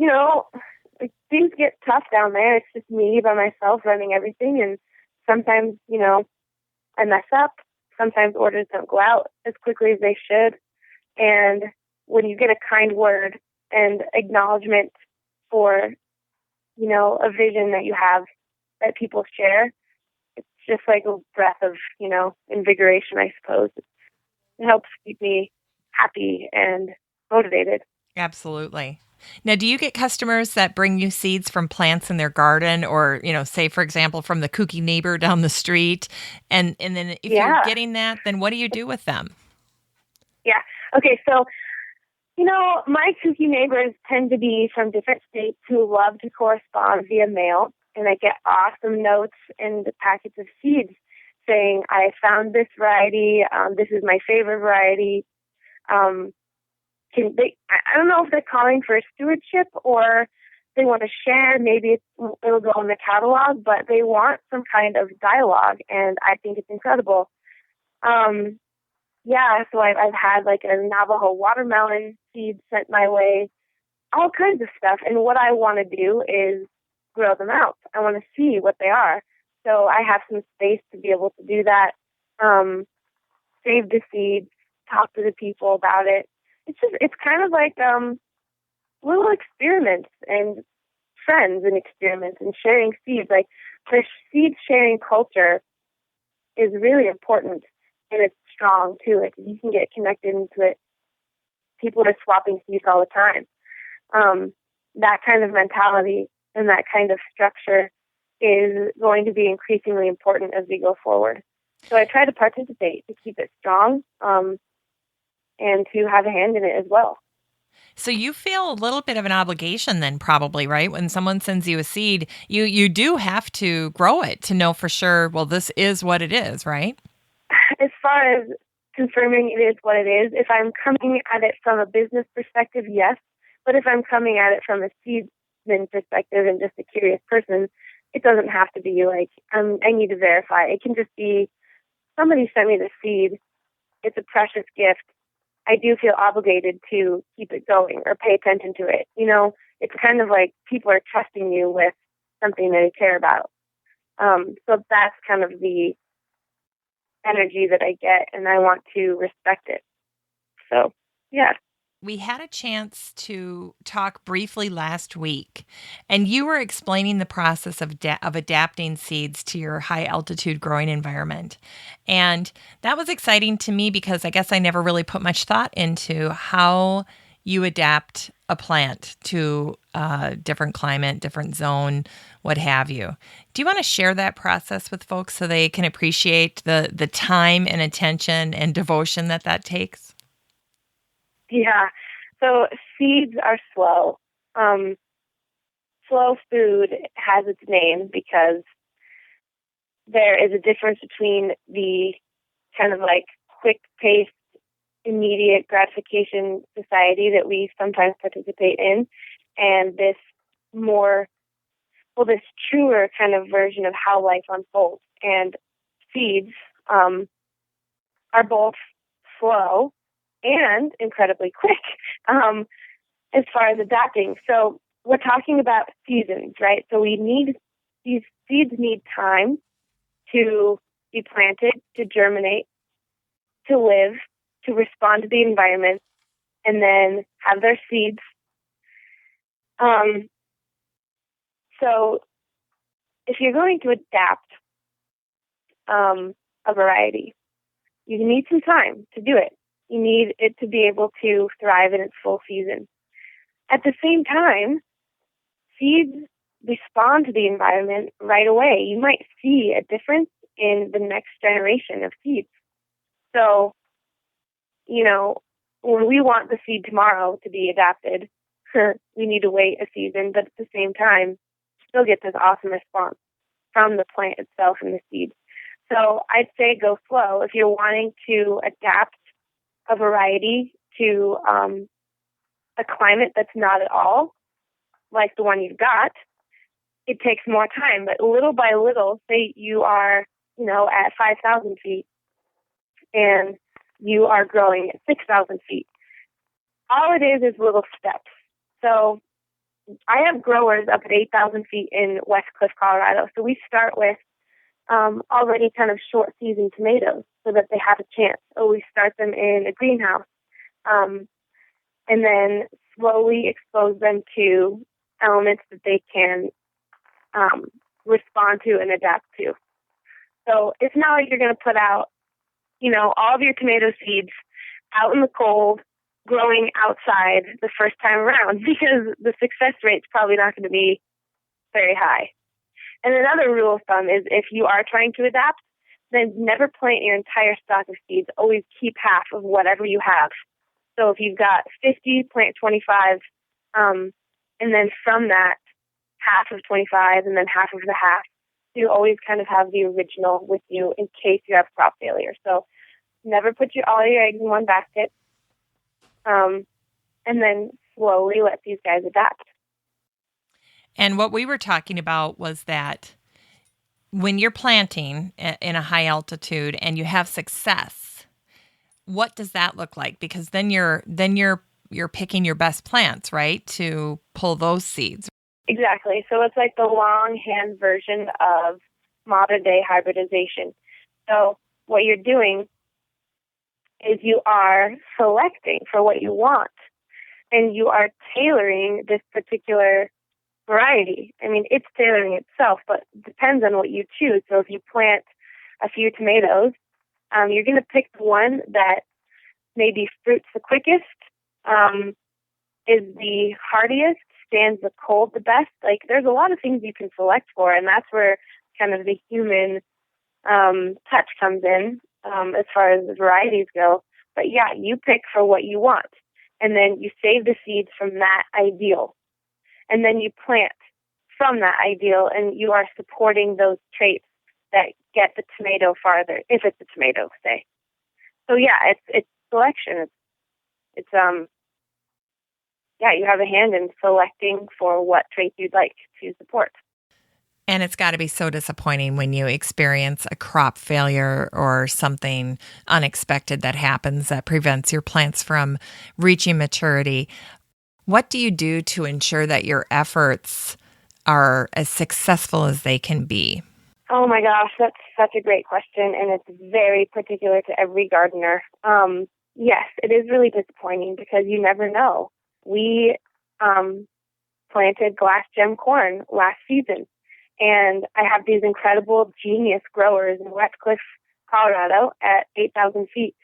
things get tough down there. It's just me by myself running everything. And sometimes, I mess up. sometimes orders don't go out as quickly as they should. And when you get a kind word and acknowledgement for, a vision that you have that people share, it's just like a breath of, invigoration, I suppose. It helps keep me happy and motivated. Absolutely. Now, do you get customers that bring you seeds from plants in their garden or, say, for example, from the kooky neighbor down the street? And then if you're getting that, then what do you do with them? Yeah. Okay. So, my kooky neighbors tend to be from different states who love to correspond via mail. And I get awesome notes and packets of seeds saying, I found this variety. This is my favorite variety. I don't know if they're calling for stewardship or they want to share. Maybe it'll go in the catalog, but they want some kind of dialogue, and I think it's incredible. So I've had like a Navajo watermelon seed sent my way, all kinds of stuff. And what I want to do is grow them out. I want to see what they are. So I have some space to be able to do that. Save the seeds, talk to the people about it. It's kind of like little experiments and friends and experiments and sharing seeds. Like the seed sharing culture is really important, and it's strong too. Like you can get connected into it. People are swapping seeds all the time. That kind of mentality and that kind of structure is going to be increasingly important as we go forward. So I try to participate to keep it strong. And to have a hand in it as well. So you feel a little bit of an obligation then probably, right? When someone sends you a seed, you do have to grow it to know for sure, well, this is what it is, right? As far as confirming it is what it is, if I'm coming at it from a business perspective, yes. But if I'm coming at it from a seedsman perspective and just a curious person, it doesn't have to be like, I need to verify. It can just be, somebody sent me the seed. It's a precious gift. I do feel obligated to keep it going or pay attention to it. It's kind of like people are trusting you with something they care about. So that's kind of the energy that I get, and I want to respect it. So, yeah. We had a chance to talk briefly last week, and you were explaining the process of adapting seeds to your high altitude growing environment. And that was exciting to me because I guess I never really put much thought into how you adapt a plant to a different climate, different zone, what have you. Do you want to share that process with folks so they can appreciate the time and attention and devotion that takes? Yeah. So seeds are slow. Slow food has its name because there is a difference between the kind of like quick-paced, immediate gratification society that we sometimes participate in and this truer kind of version of how life unfolds. And seeds are both slow and incredibly quick as far as adapting. So we're talking about seasons, right? So these seeds need time to be planted, to germinate, to live, to respond to the environment, and then have their seeds. So if you're going to adapt a variety, you need some time to do it. You need it to be able to thrive in its full season. At the same time, seeds respond to the environment right away. You might see a difference in the next generation of seeds. So, when we want the seed tomorrow to be adapted, we need to wait a season, but at the same time, still get this awesome response from the plant itself and the seed. So I'd say go slow. If you're wanting to adapt a variety to a climate that's not at all like the one you've got, it takes more time. But little by little, say you are, at 5,000 feet and you are growing at 6,000 feet. All it is little steps. So I have growers up at 8,000 feet in West Cliff, Colorado. So we start with already kind of short season tomatoes. so that they have a chance. Always start them in a greenhouse, and then slowly expose them to elements that they can respond to and adapt to. So it's not like you're going to put out, all of your tomato seeds out in the cold, growing outside the first time around, because the success rate's probably not going to be very high. And another rule of thumb is if you are trying to adapt, then never plant your entire stock of seeds. Always keep half of whatever you have. So if you've got 50, plant 25, and then from that, half of 25, and then half of the half. You always kind of have the original with you in case you have crop failure. So never put all your eggs in one basket, and then slowly let these guys adapt. And what we were talking about was that when you're planting in a high altitude and you have success, what does that look like? Because then you're picking your best plants, right, to pull those seeds. Exactly. So it's like the longhand version of modern day hybridization. So what you're doing is you are selecting for what you want, and you are tailoring this particular variety. I mean, it's tailoring itself, but it depends on what you choose. So if you plant a few tomatoes, you're going to pick the one that maybe fruits the quickest, is the hardiest, stands the cold the best. Like, there's a lot of things you can select for, and that's where kind of the human touch comes in as far as the varieties go. But yeah, you pick for what you want, and then you save the seeds from that ideal, and then you plant from that ideal, and you are supporting those traits that get the tomato farther, if it's a tomato, say. So yeah, it's selection. It's you have a hand in selecting for what traits you'd like to support. And it's got to be so disappointing when you experience a crop failure or something unexpected that happens that prevents your plants from reaching maturity. What do you do to ensure that your efforts are as successful as they can be? Oh my gosh, that's such a great question, and it's very particular to every gardener. Yes, it is really disappointing because you never know. We planted glass gem corn last season, and I have these incredible genius growers in West Cliff, Colorado at 8,000 feet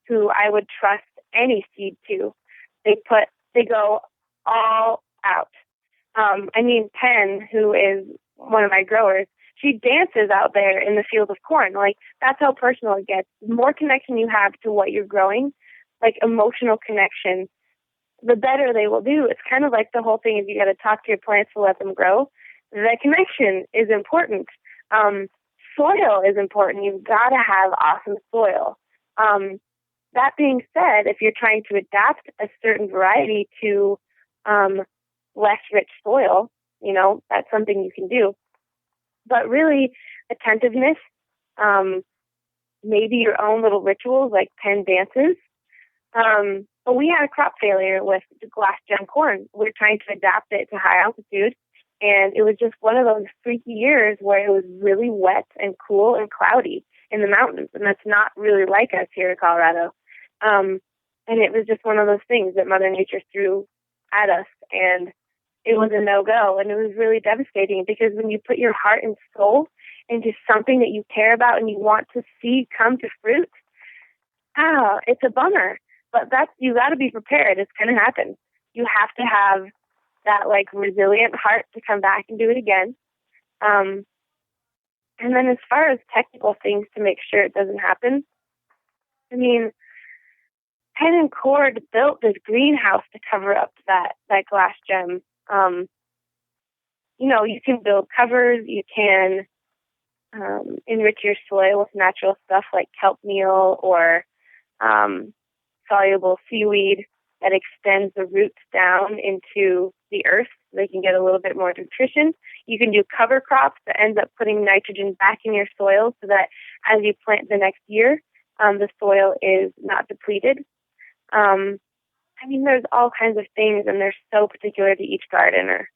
who I would trust any seed to. They go all out. Penn, who is one of my growers, she dances out there in the field of corn. Like, that's how personal it gets. The more connection you have to what you're growing, like emotional connection, the better they will do. It's kind of like the whole thing is you got to talk to your plants to let them grow. That connection is important. Soil is important. You've got to have awesome soil. That being said, if you're trying to adapt a certain variety to less rich soil, that's something you can do. But really, attentiveness, maybe your own little rituals like Penn dances. But we had a crop failure with the glass gem corn. We were trying to adapt it to high altitude, and it was just one of those freaky years where it was really wet and cool and cloudy in the mountains, and that's not really like us here in Colorado. And it was just one of those things that Mother Nature threw at us, and it was a no-go, and it was really devastating because when you put your heart and soul into something that you care about and you want to see come to fruit, it's a bummer. But you got to be prepared. It's going to happen. You have to have that resilient heart to come back and do it again. And then as far as technical things to make sure it doesn't happen, Penn and Cord built this greenhouse to cover up that glass gem. You can build covers. You can enrich your soil with natural stuff like kelp meal or soluble seaweed that extends the roots down into the earth so they can get a little bit more nutrition. You can do cover crops that ends up putting nitrogen back in your soil so that as you plant the next year, the soil is not depleted. There's all kinds of things, and they're so particular to each gardener.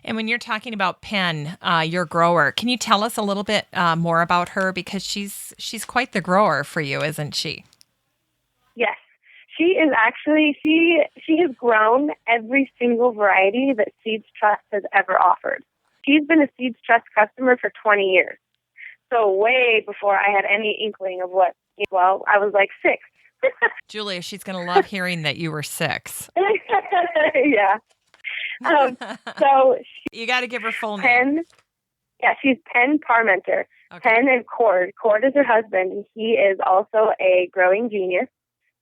And when you're talking about Penn, your grower, can you tell us a little bit more about her? Because she's quite the grower for you, isn't she? Yes. She is actually, she has grown every single variety that Seeds Trust has ever offered. She's been a Seeds Trust customer for 20 years. So way before I had any inkling of what, well, I was like 6. Julia, she's going to love hearing that you were 6. Yeah. So you got to give her full name. Penn, yeah, she's Penn Parmenter. Okay. Penn and Cord. Cord is her husband, and he is also a growing genius.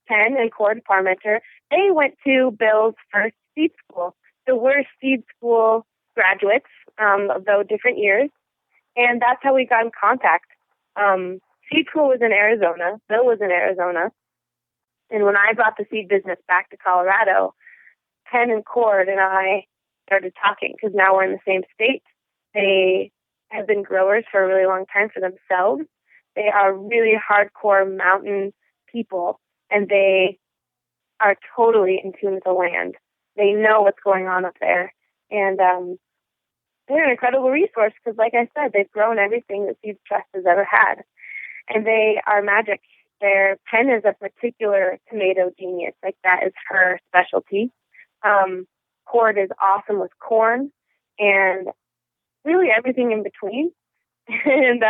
Penn and Cord Parmenter, they went to Bill's first seed school. So we're seed school graduates, though different years, and that's how we got in contact. Seed school was in Arizona. Bill was in Arizona. And when I brought the seed business back to Colorado, Penn and Cord and I started talking because now we're in the same state. They have been growers for a really long time for themselves. They are really hardcore mountain people, and they are totally in tune with the land. They know what's going on up there. And they're an incredible resource because, like I said, they've grown everything that Seeds Trust has ever had. And they are magic. Their Penn is a particular tomato genius. Like, that is her specialty. Cord is awesome with corn and really everything in between. And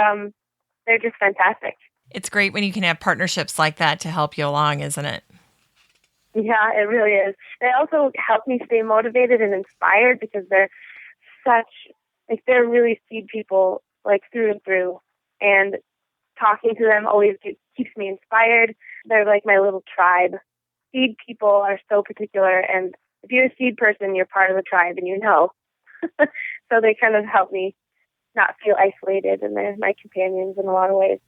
they're just fantastic. It's great when you can have partnerships like that to help you along, isn't it? Yeah, it really is. They also help me stay motivated and inspired because they're they're really seed people, like, through and through. And talking to them always keeps me inspired. They're like my little tribe. Seed people are so particular, and if you're a seed person, you're part of the tribe, and you know. So they kind of help me not feel isolated, and they're my companions in a lot of ways.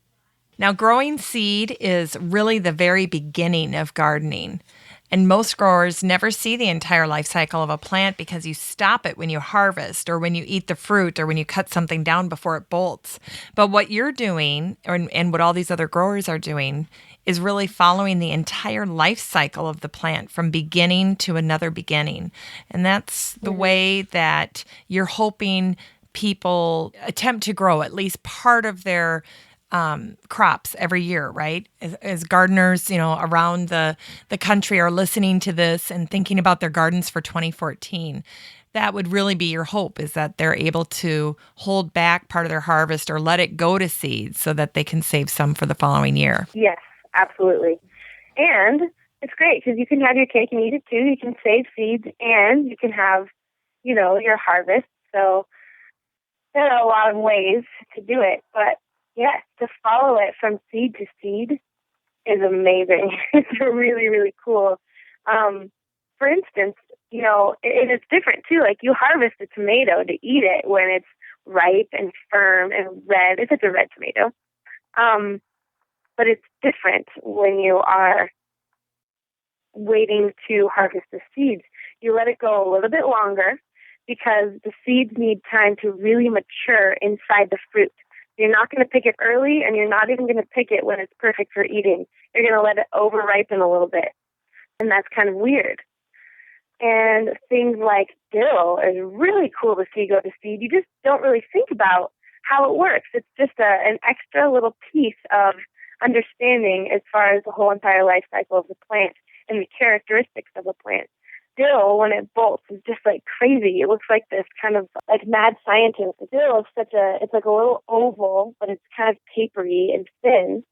Now, growing seed is really the very beginning of gardening. And most growers never see the entire life cycle of a plant because you stop it when you harvest or when you eat the fruit or when you cut something down before it bolts. But what you're doing and what all these other growers are doing is really following the entire life cycle of the plant from beginning to another beginning. And that's the way that you're hoping people attempt to grow at least part of their crops every year, right? As gardeners, around the country are listening to this and thinking about their gardens for 2014, that would really be your hope, is that they're able to hold back part of their harvest or let it go to seeds so that they can save some for the following year. Yes, absolutely. And it's great because you can have your cake and eat it too. You can save seeds and you can have, your harvest. So there are a lot of ways to do it, but yes, to follow it from seed to seed is amazing. It's really, really cool. For instance, it is different too. Like, you harvest a tomato to eat it when it's ripe and firm and red, if it's a red tomato. But it's different when you are waiting to harvest the seeds. You let it go a little bit longer because the seeds need time to really mature inside the fruit. You're not going to pick it early, and you're not even going to pick it when it's perfect for eating. You're going to let it over-ripen a little bit, and that's kind of weird. And things like dill is really cool to see go to seed. You just don't really think about how it works. It's just an extra little piece of understanding as far as the whole entire life cycle of the plant and the characteristics of the plant. Dill, when it bolts, is just like crazy. It looks like this kind of like mad scientist. The dill is it's like a little oval, but it's kind of tapery and thin.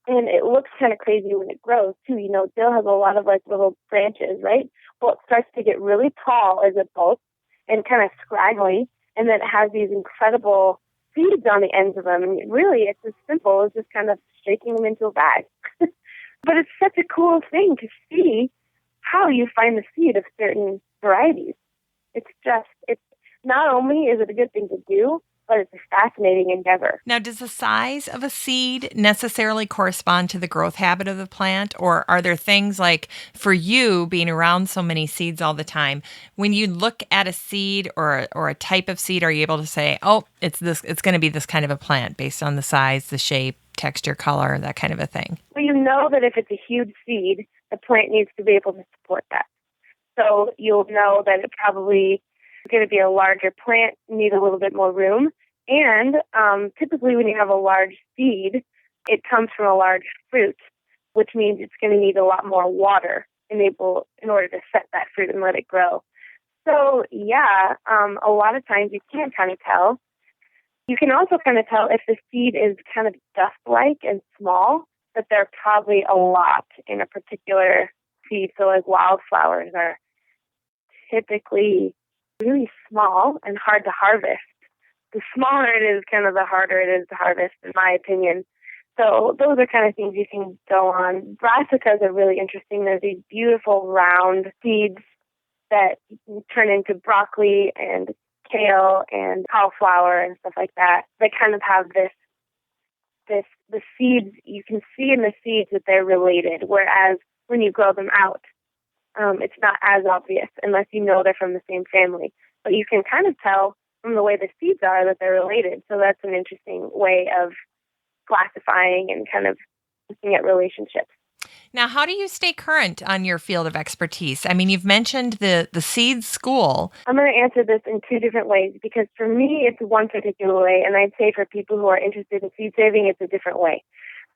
And it looks kind of crazy when it grows too. Dill has a lot of like little branches, right? Well, it starts to get really tall as it bolts and kind of scraggly. And then it has these incredible seeds on the ends of them. And really, it's as simple as just kind of shaking them into a bag. But it's such a cool thing to see how you find the seed of certain varieties. It's not only is it a good thing to do, but it's a fascinating endeavor. Now, does the size of a seed necessarily correspond to the growth habit of the plant? Or are there things like, for you being around so many seeds all the time, when you look at a seed or a type of seed, are you able to say, oh, it's going to be this kind of a plant based on the size, the shape, texture, color, that kind of a thing? Well, you know that if it's a huge seed, the plant needs to be able to support that. So you'll know that it probably It's going to be a larger plant, need a little bit more room. And typically when you have a large seed, it comes from a large fruit, which means it's going to need a lot more water in order to set that fruit and let it grow. So, yeah, a lot of times you can kind of tell. You can also kind of tell if the seed is kind of dust-like and small, that there are probably a lot in a particular seed. So, like wildflowers are typically really small and hard to harvest. The smaller it is, kind of the harder it is to harvest, in my opinion. So those are kind of things you can go on. Brassicas are really interesting. They're these beautiful round seeds that turn into broccoli and kale and cauliflower and stuff like that. They kind of have the seeds, you can see in the seeds that they're related, whereas when you grow them out, it's not as obvious unless you know they're from the same family. But you can kind of tell from the way the seeds are that they're related. So that's an interesting way of classifying and kind of looking at relationships. Now, how do you stay current on your field of expertise? I mean, you've mentioned the seed school. I'm going to answer this in two different ways because for me, it's one particular way, and I'd say for people who are interested in seed saving, it's a different way.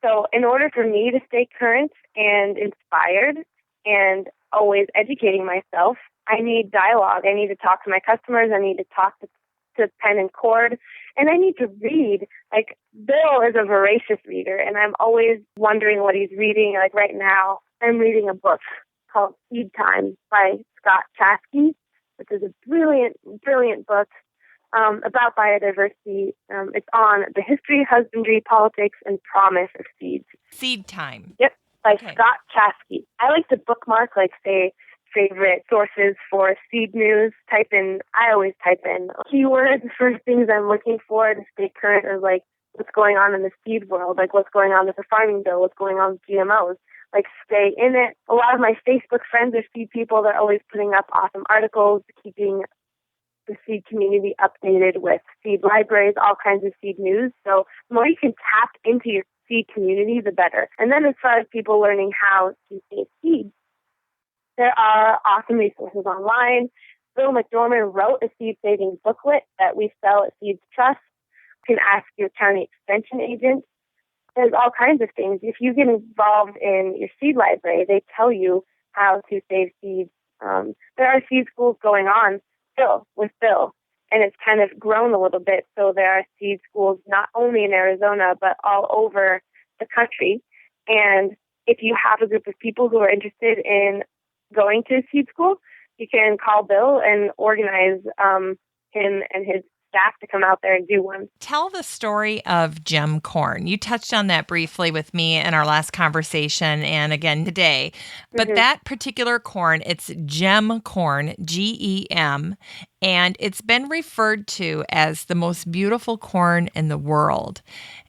So in order for me to stay current and inspired and always educating myself, I need dialogue. I need to talk to my customers. I need to talk to Pen and Cord, and I need to read. Like, Bill is a voracious reader, and I'm always wondering what he's reading. Like right now, I'm reading a book called Seed Time by Scott Chasky, which is a brilliant, brilliant book about biodiversity. It's on the history, husbandry, politics, and promise of seeds. Seed Time. Yep, by Scott Chasky. I like to bookmark, like, say, favorite sources for seed news. I always type in keywords for things I'm looking for to stay current, or like what's going on in the seed world, like what's going on with the farming bill, what's going on with GMOs, like stay in it. A lot of my Facebook friends are seed people. They're always putting up awesome articles, keeping the seed community updated with seed libraries, all kinds of seed news. So the more you can tap into your seed community, the better. And then as far as people learning how to save seeds, there are awesome resources online. Bill McDorman wrote a seed saving booklet that we sell at Seeds Trust. You can ask your county extension agent. There's all kinds of things. If you get involved in your seed library, they tell you how to save seeds. There are seed schools going on still with Bill, and it's kind of grown a little bit. So there are seed schools not only in Arizona, but all over the country. And if you have a group of people who are interested in going to seed school, you can call Bill and organize him and his staff to come out there and do one. Tell the story of Gem Corn. You touched on that briefly with me in our last conversation and again today. But that particular corn, it's Gem Corn, GEM, and it's been referred to as the most beautiful corn in the world.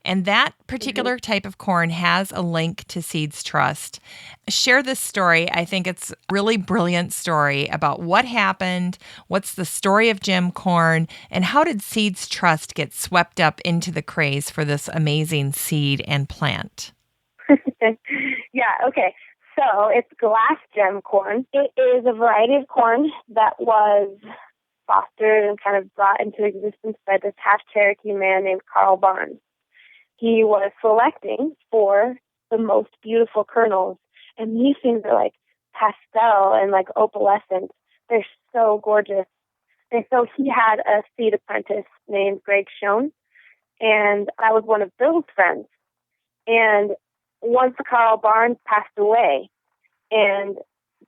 And that particular type of corn has a link to Seeds Trust. Share this story. I think it's a really brilliant story about what happened, what's the story of Gem Corn, and how did Seeds Trust get swept up into the craze for this amazing seed and plant? Yeah, okay. So it's glass gem corn. It is a variety of corn that was fostered and kind of brought into existence by this half-Cherokee man named Carl Barnes. He was selecting for the most beautiful kernels, and these things are like pastel and like opalescent. They're so gorgeous. And so he had a seed apprentice named Greg Schoen, and I was one of Bill's friends. And once Carl Barnes passed away, and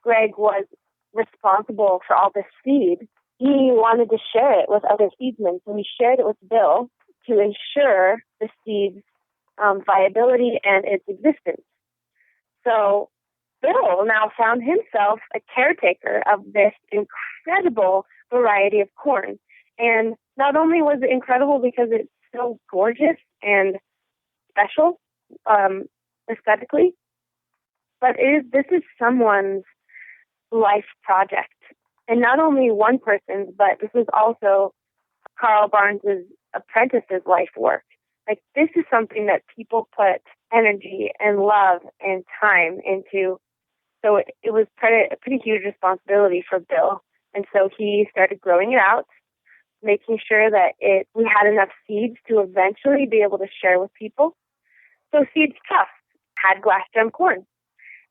Greg was responsible for all this seed, he wanted to share it with other seedsmen. So he shared it with Bill to ensure the seed's viability and its existence. So Bill now found himself a caretaker of this incredible variety of corn. And not only was it incredible because it's so gorgeous and special aesthetically, but this is someone's life project. And not only one person's, but this is also Carl Barnes' apprentice's life work. Like, this is something that people put energy and love and time into. So it was a pretty huge responsibility for Bill And so he started growing it out, making sure that we had enough seeds to eventually be able to share with people. So Seeds Trust had glass gem corn.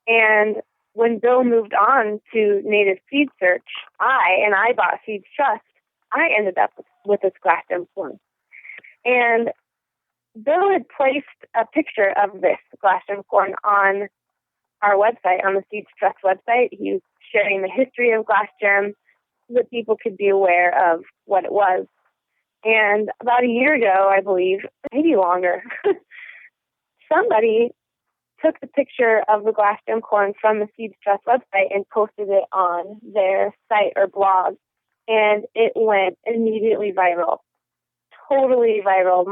And when Bill moved on to Native Seed Search, I bought Seeds Trust, I ended up with this glass gem corn. And Bill had placed a picture of this glass gem corn on our website, on the Seeds Trust website. He was sharing the history of glass gem so that people could be aware of what it was. And about a year ago, I believe, maybe longer, somebody took the picture of the glass gem corn from the Seeds Trust website and posted it on their site or blog. And it went immediately viral. Totally viral.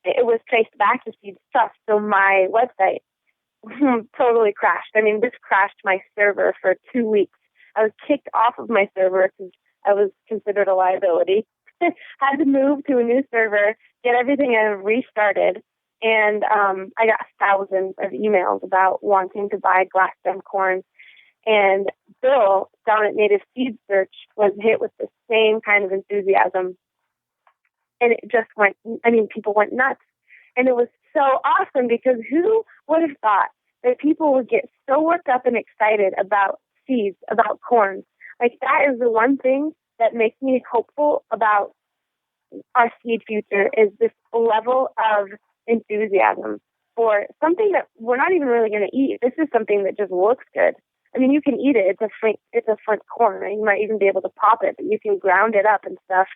It was traced back to Seeds Trust, so my website totally crashed. I mean, this crashed my server for 2 weeks. I was kicked off of my server because I was considered a liability. Had to move to a new server, get everything restarted, and I got thousands of emails about wanting to buy glass gem corn. And Bill, down at Native Seed Search, was hit with the same kind of enthusiasm. And it just went, people went nuts. And it was so awesome because who would have thought that people would get so worked up and excited about seeds, about corn? Like, that is the one thing that makes me hopeful about our seed future, is this level of enthusiasm for something that we're not even really going to eat. This is something that just looks good. I mean, you can eat it. It's a flint corn. Right? You might even be able to pop it, but you can ground it up and stuff.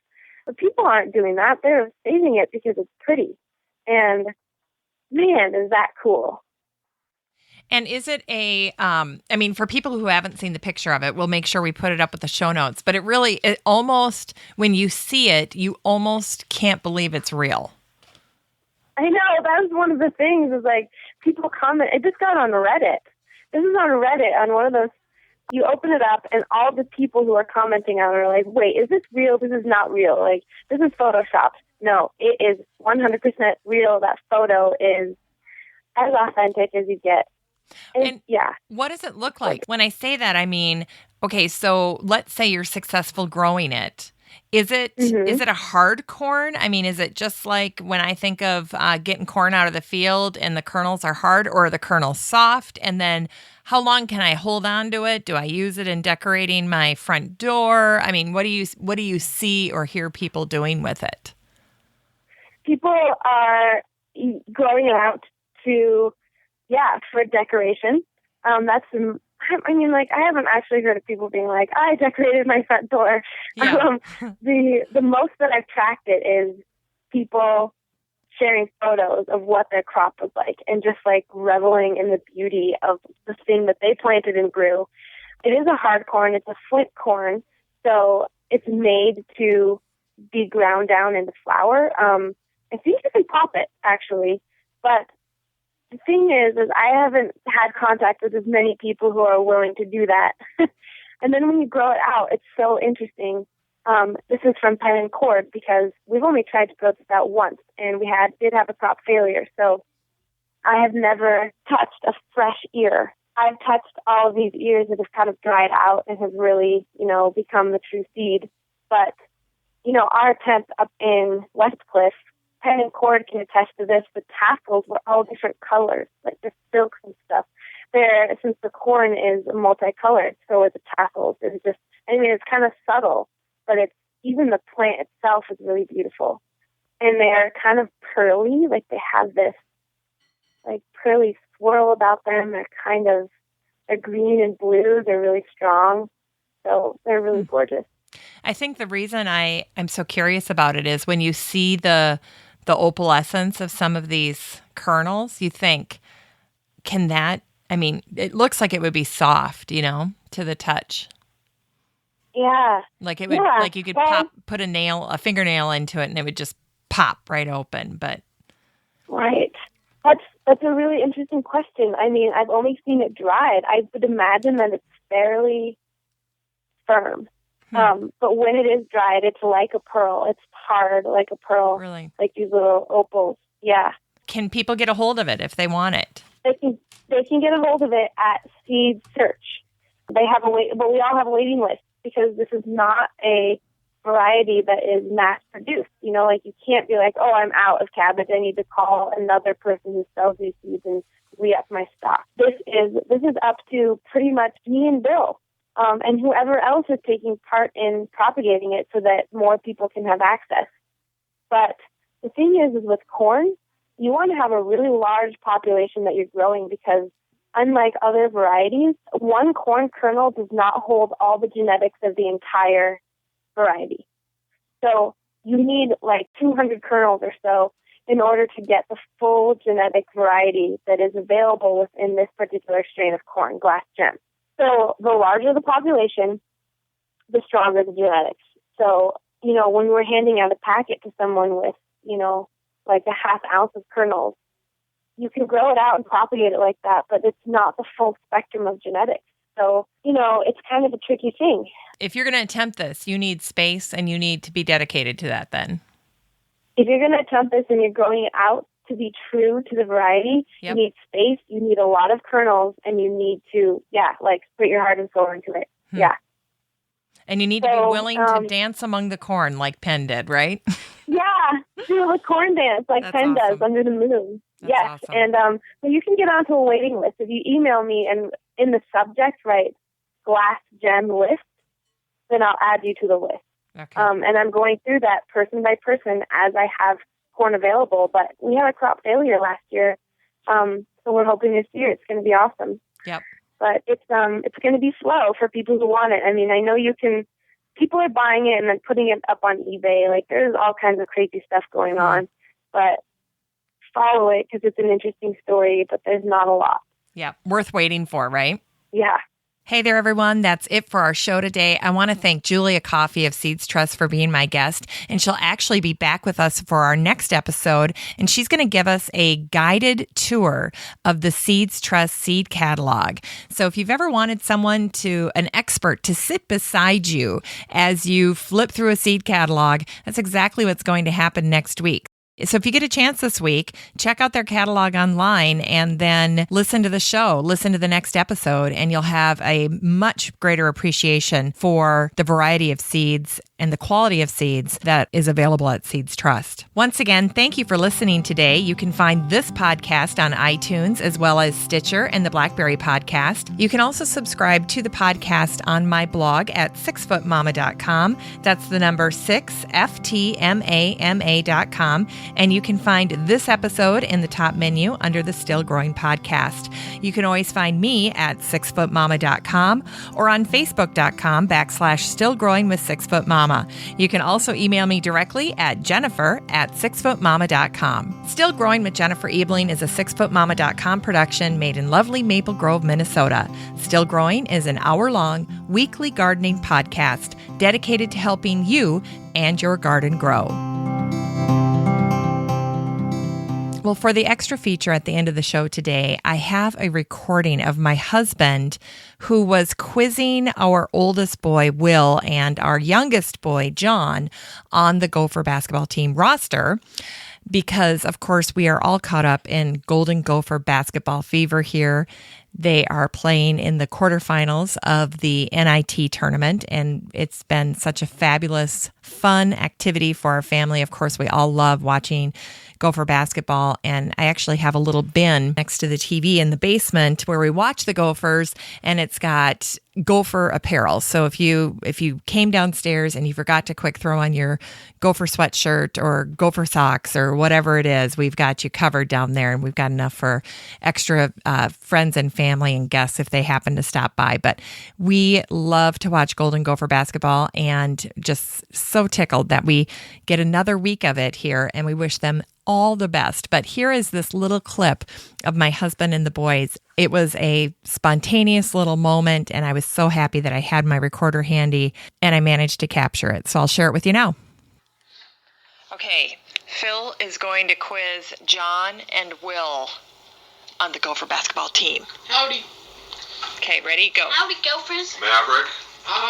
But people aren't doing that. They're saving it because it's pretty. And man, is that cool. And is it for people who haven't seen the picture of it, we'll make sure we put it up with the show notes. But it almost, when you see it, you almost can't believe it's real. I know. That was one of the things, is like, people comment. It just got on Reddit. This is on Reddit, on one of those. You open it up, and all the people who are commenting on it are like, wait, is this real? This is not real. Like, this is Photoshopped. No, it is 100% real. That photo is as authentic as you get. And yeah. What does it look like? When I say that, I mean, okay, so let's say you're successful growing it. Is it a hard corn? I mean, is it just like when I think of getting corn out of the field and the kernels are hard, or are the kernels soft? And then how long can I hold on to it? Do I use it in decorating my front door? I mean, what do you see or hear people doing with it? People are growing it out for decoration. I haven't actually heard of people being like, I decorated my front door. Yeah. The most that I've tracked it is people sharing photos of what their crop was like, and just like reveling in the beauty of the thing that they planted and grew. It is a hard corn. It's a flint corn. So it's made to be ground down into flour. I think you can pop it, actually. But the thing is I haven't had contact with as many people who are willing to do that. And then when you grow it out, it's so interesting. This is from Pen and Cord, because we've only tried to grow this out once, and we did have a crop failure. So I have never touched a fresh ear. I've touched all of these ears that have kind of dried out and have really, become the true seed. But, our attempt up in Westcliff, Pen and Cord can attest to this. The tassels were all different colors, like the silks and stuff. Since the corn is multicolored, so are the tassels. It's kind of subtle, but even the plant itself is really beautiful. And they are kind of pearly, like they have this like pearly swirl about them. They're green and blue. They're really strong. So they're really gorgeous. I think the reason I'm so curious about it is when you see the opalescence of some of these kernels, you think, it looks like it would be soft, to the touch. Yeah. Like it would, like you could put a fingernail into it and it would just pop right open, but. Right. That's a really interesting question. I've only seen it dried. I would imagine that it's fairly firm. But when it is dried, it's like a pearl. It's hard like a pearl. Really? Like these little opals. Yeah. Can people get a hold of it if they want it? They can get a hold of it at Seed Search. They have but we all have a waiting list, because this is not a variety that is mass produced. You know, like you can't be like, oh, I'm out of cabbage. I need to call another person who sells these seeds and re-up my stock. This is up to pretty much me and Bill, and whoever else is taking part in propagating it so that more people can have access. But the thing is with corn, you want to have a really large population that you're growing because unlike other varieties, one corn kernel does not hold all the genetics of the entire variety. So you need like 200 kernels or so in order to get the full genetic variety that is available within this particular strain of corn, Glass Gem. So the larger the population, the stronger the genetics. So, you know, when we're handing out a packet to someone with, you know, like a half ounce of kernels, you can grow it out and propagate it like that, but it's not the full spectrum of genetics. So, you know, it's kind of a tricky thing. If you're going to attempt this, you need space and you need to be dedicated to that then. If you're going to attempt this and you're growing it out to be true to the variety, you need space, you need a lot of kernels, and you need to, put your heart and soul into it. Yeah. And you need to be willing to dance among the corn like Penn did, right? Yeah, do a corn dance like That's Penn awesome. does under the moon. That's yes, awesome. And so you can get onto a waiting list. If you email me and in the subject write Glass Gem list, then I'll add you to the list. Okay. And I'm going through that person by person as I have corn available. But we had a crop failure last year, so we're hoping this year it's going to be awesome. Yep. But it's going to be slow for people who want it. I mean, I know people are buying it and then putting it up on eBay. Like, there's all kinds of crazy stuff going on. But follow it because it's an interesting story, but there's not a lot. Yeah, worth waiting for, right? Yeah. Hey there, everyone. That's it for our show today. I want to thank Julia Coffey of Seeds Trust for being my guest, and she'll actually be back with us for our next episode, and she's going to give us a guided tour of the Seeds Trust seed catalog. So if you've ever wanted an expert to sit beside you as you flip through a seed catalog, that's exactly what's going to happen next week. So if you get a chance this week, check out their catalog online and then listen to the show, listen to the next episode, and you'll have a much greater appreciation for the variety of seeds and the quality of seeds that is available at Seeds Trust. Once again, thank you for listening today. You can find this podcast on iTunes as well as Stitcher and the Blackberry Podcast. You can also subscribe to the podcast on my blog at 6footmama.com. That's the number 6ftmama.com. And you can find this episode in the top menu under the Still Growing Podcast. You can always find me at 6footmama.com or on facebook.com/stillgrowing with 6footmama. You can also email me directly at jennifer@6footmama.com. Still Growing with Jennifer Ebling is a 6footmama.com production made in lovely Maple Grove, Minnesota. Still Growing is an hour-long weekly gardening podcast dedicated to helping you and your garden grow. Well, for the extra feature at the end of the show today, I have a recording of my husband who was quizzing our oldest boy, Will, and our youngest boy, John, on the Gopher basketball team roster. Because, of course, we are all caught up in Golden Gopher basketball fever here. They are playing in the quarterfinals of the NIT tournament, and it's been such a fabulous, fun activity for our family. Of course, we all love watching Gopher basketball, and I actually have a little bin next to the TV in the basement where we watch the Gophers, and it's got Gopher apparel. So if you came downstairs and you forgot to quick throw on your Gopher sweatshirt or Gopher socks or whatever it is, we've got you covered down there, and we've got enough for extra friends and family and guests if they happen to stop by. But we love to watch Golden Gopher basketball, and just so tickled that we get another week of it here, and we wish them all the best. But here is this little clip of my husband and the boys. It was a spontaneous little moment, and I was so happy that I had my recorder handy and I managed to capture it. So I'll share it with you now. Okay, Phil is going to quiz John and Will on the Gopher basketball team. Howdy. Okay, ready? Go. Howdy, Gophers. Maverick.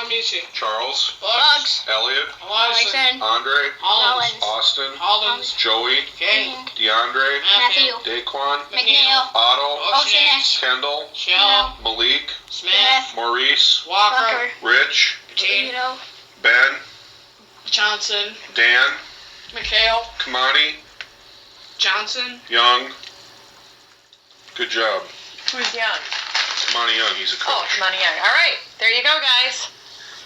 Mitchie. Charles. Bugs. Elliot. Alison. Andre. Hollins. Austin. Hollins. Joey. King. DeAndre. Matthew. Daquan. McNeil. Otto. Oceanish. Kendall. Shell. Malik. Smith. Maurice. Walker. Rich. 13. Ben, Johnson. Dan, McHale. Kamani, Johnson. Young. Good job. Who's young? Kamani Young, he's a coach. Oh, Kamani Young. All right. There you go, guys.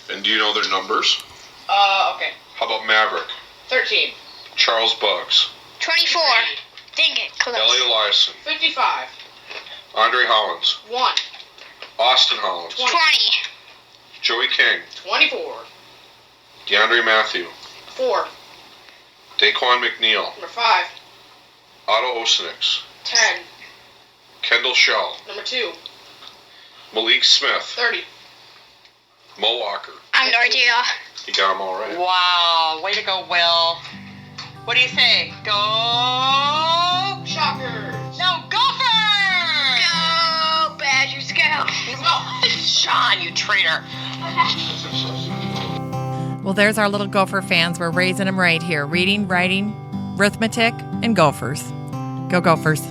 And do you know their numbers? Okay. How about Maverick? 13. Charles Buggs. 24. Dang it, close. Ellie Eliason. 55. Andre Hollins. 1. Austin Hollins. 20. Joey King. 24. DeAndre Matthew. 4. Daquan McNeil. Number 5. Otto Osinix. 10. Kendall Shell. Number 2. Malik Smith. 30. Mo Walker. I have no idea. You got them all right. Wow. Way to go, Will. What do you say? Go. Shockers. No, Gophers! Go, Badgers, go. Sean, you traitor. Well, there's our little Gopher fans. We're raising them right here. Reading, writing, arithmetic, and Gophers. Go Gophers.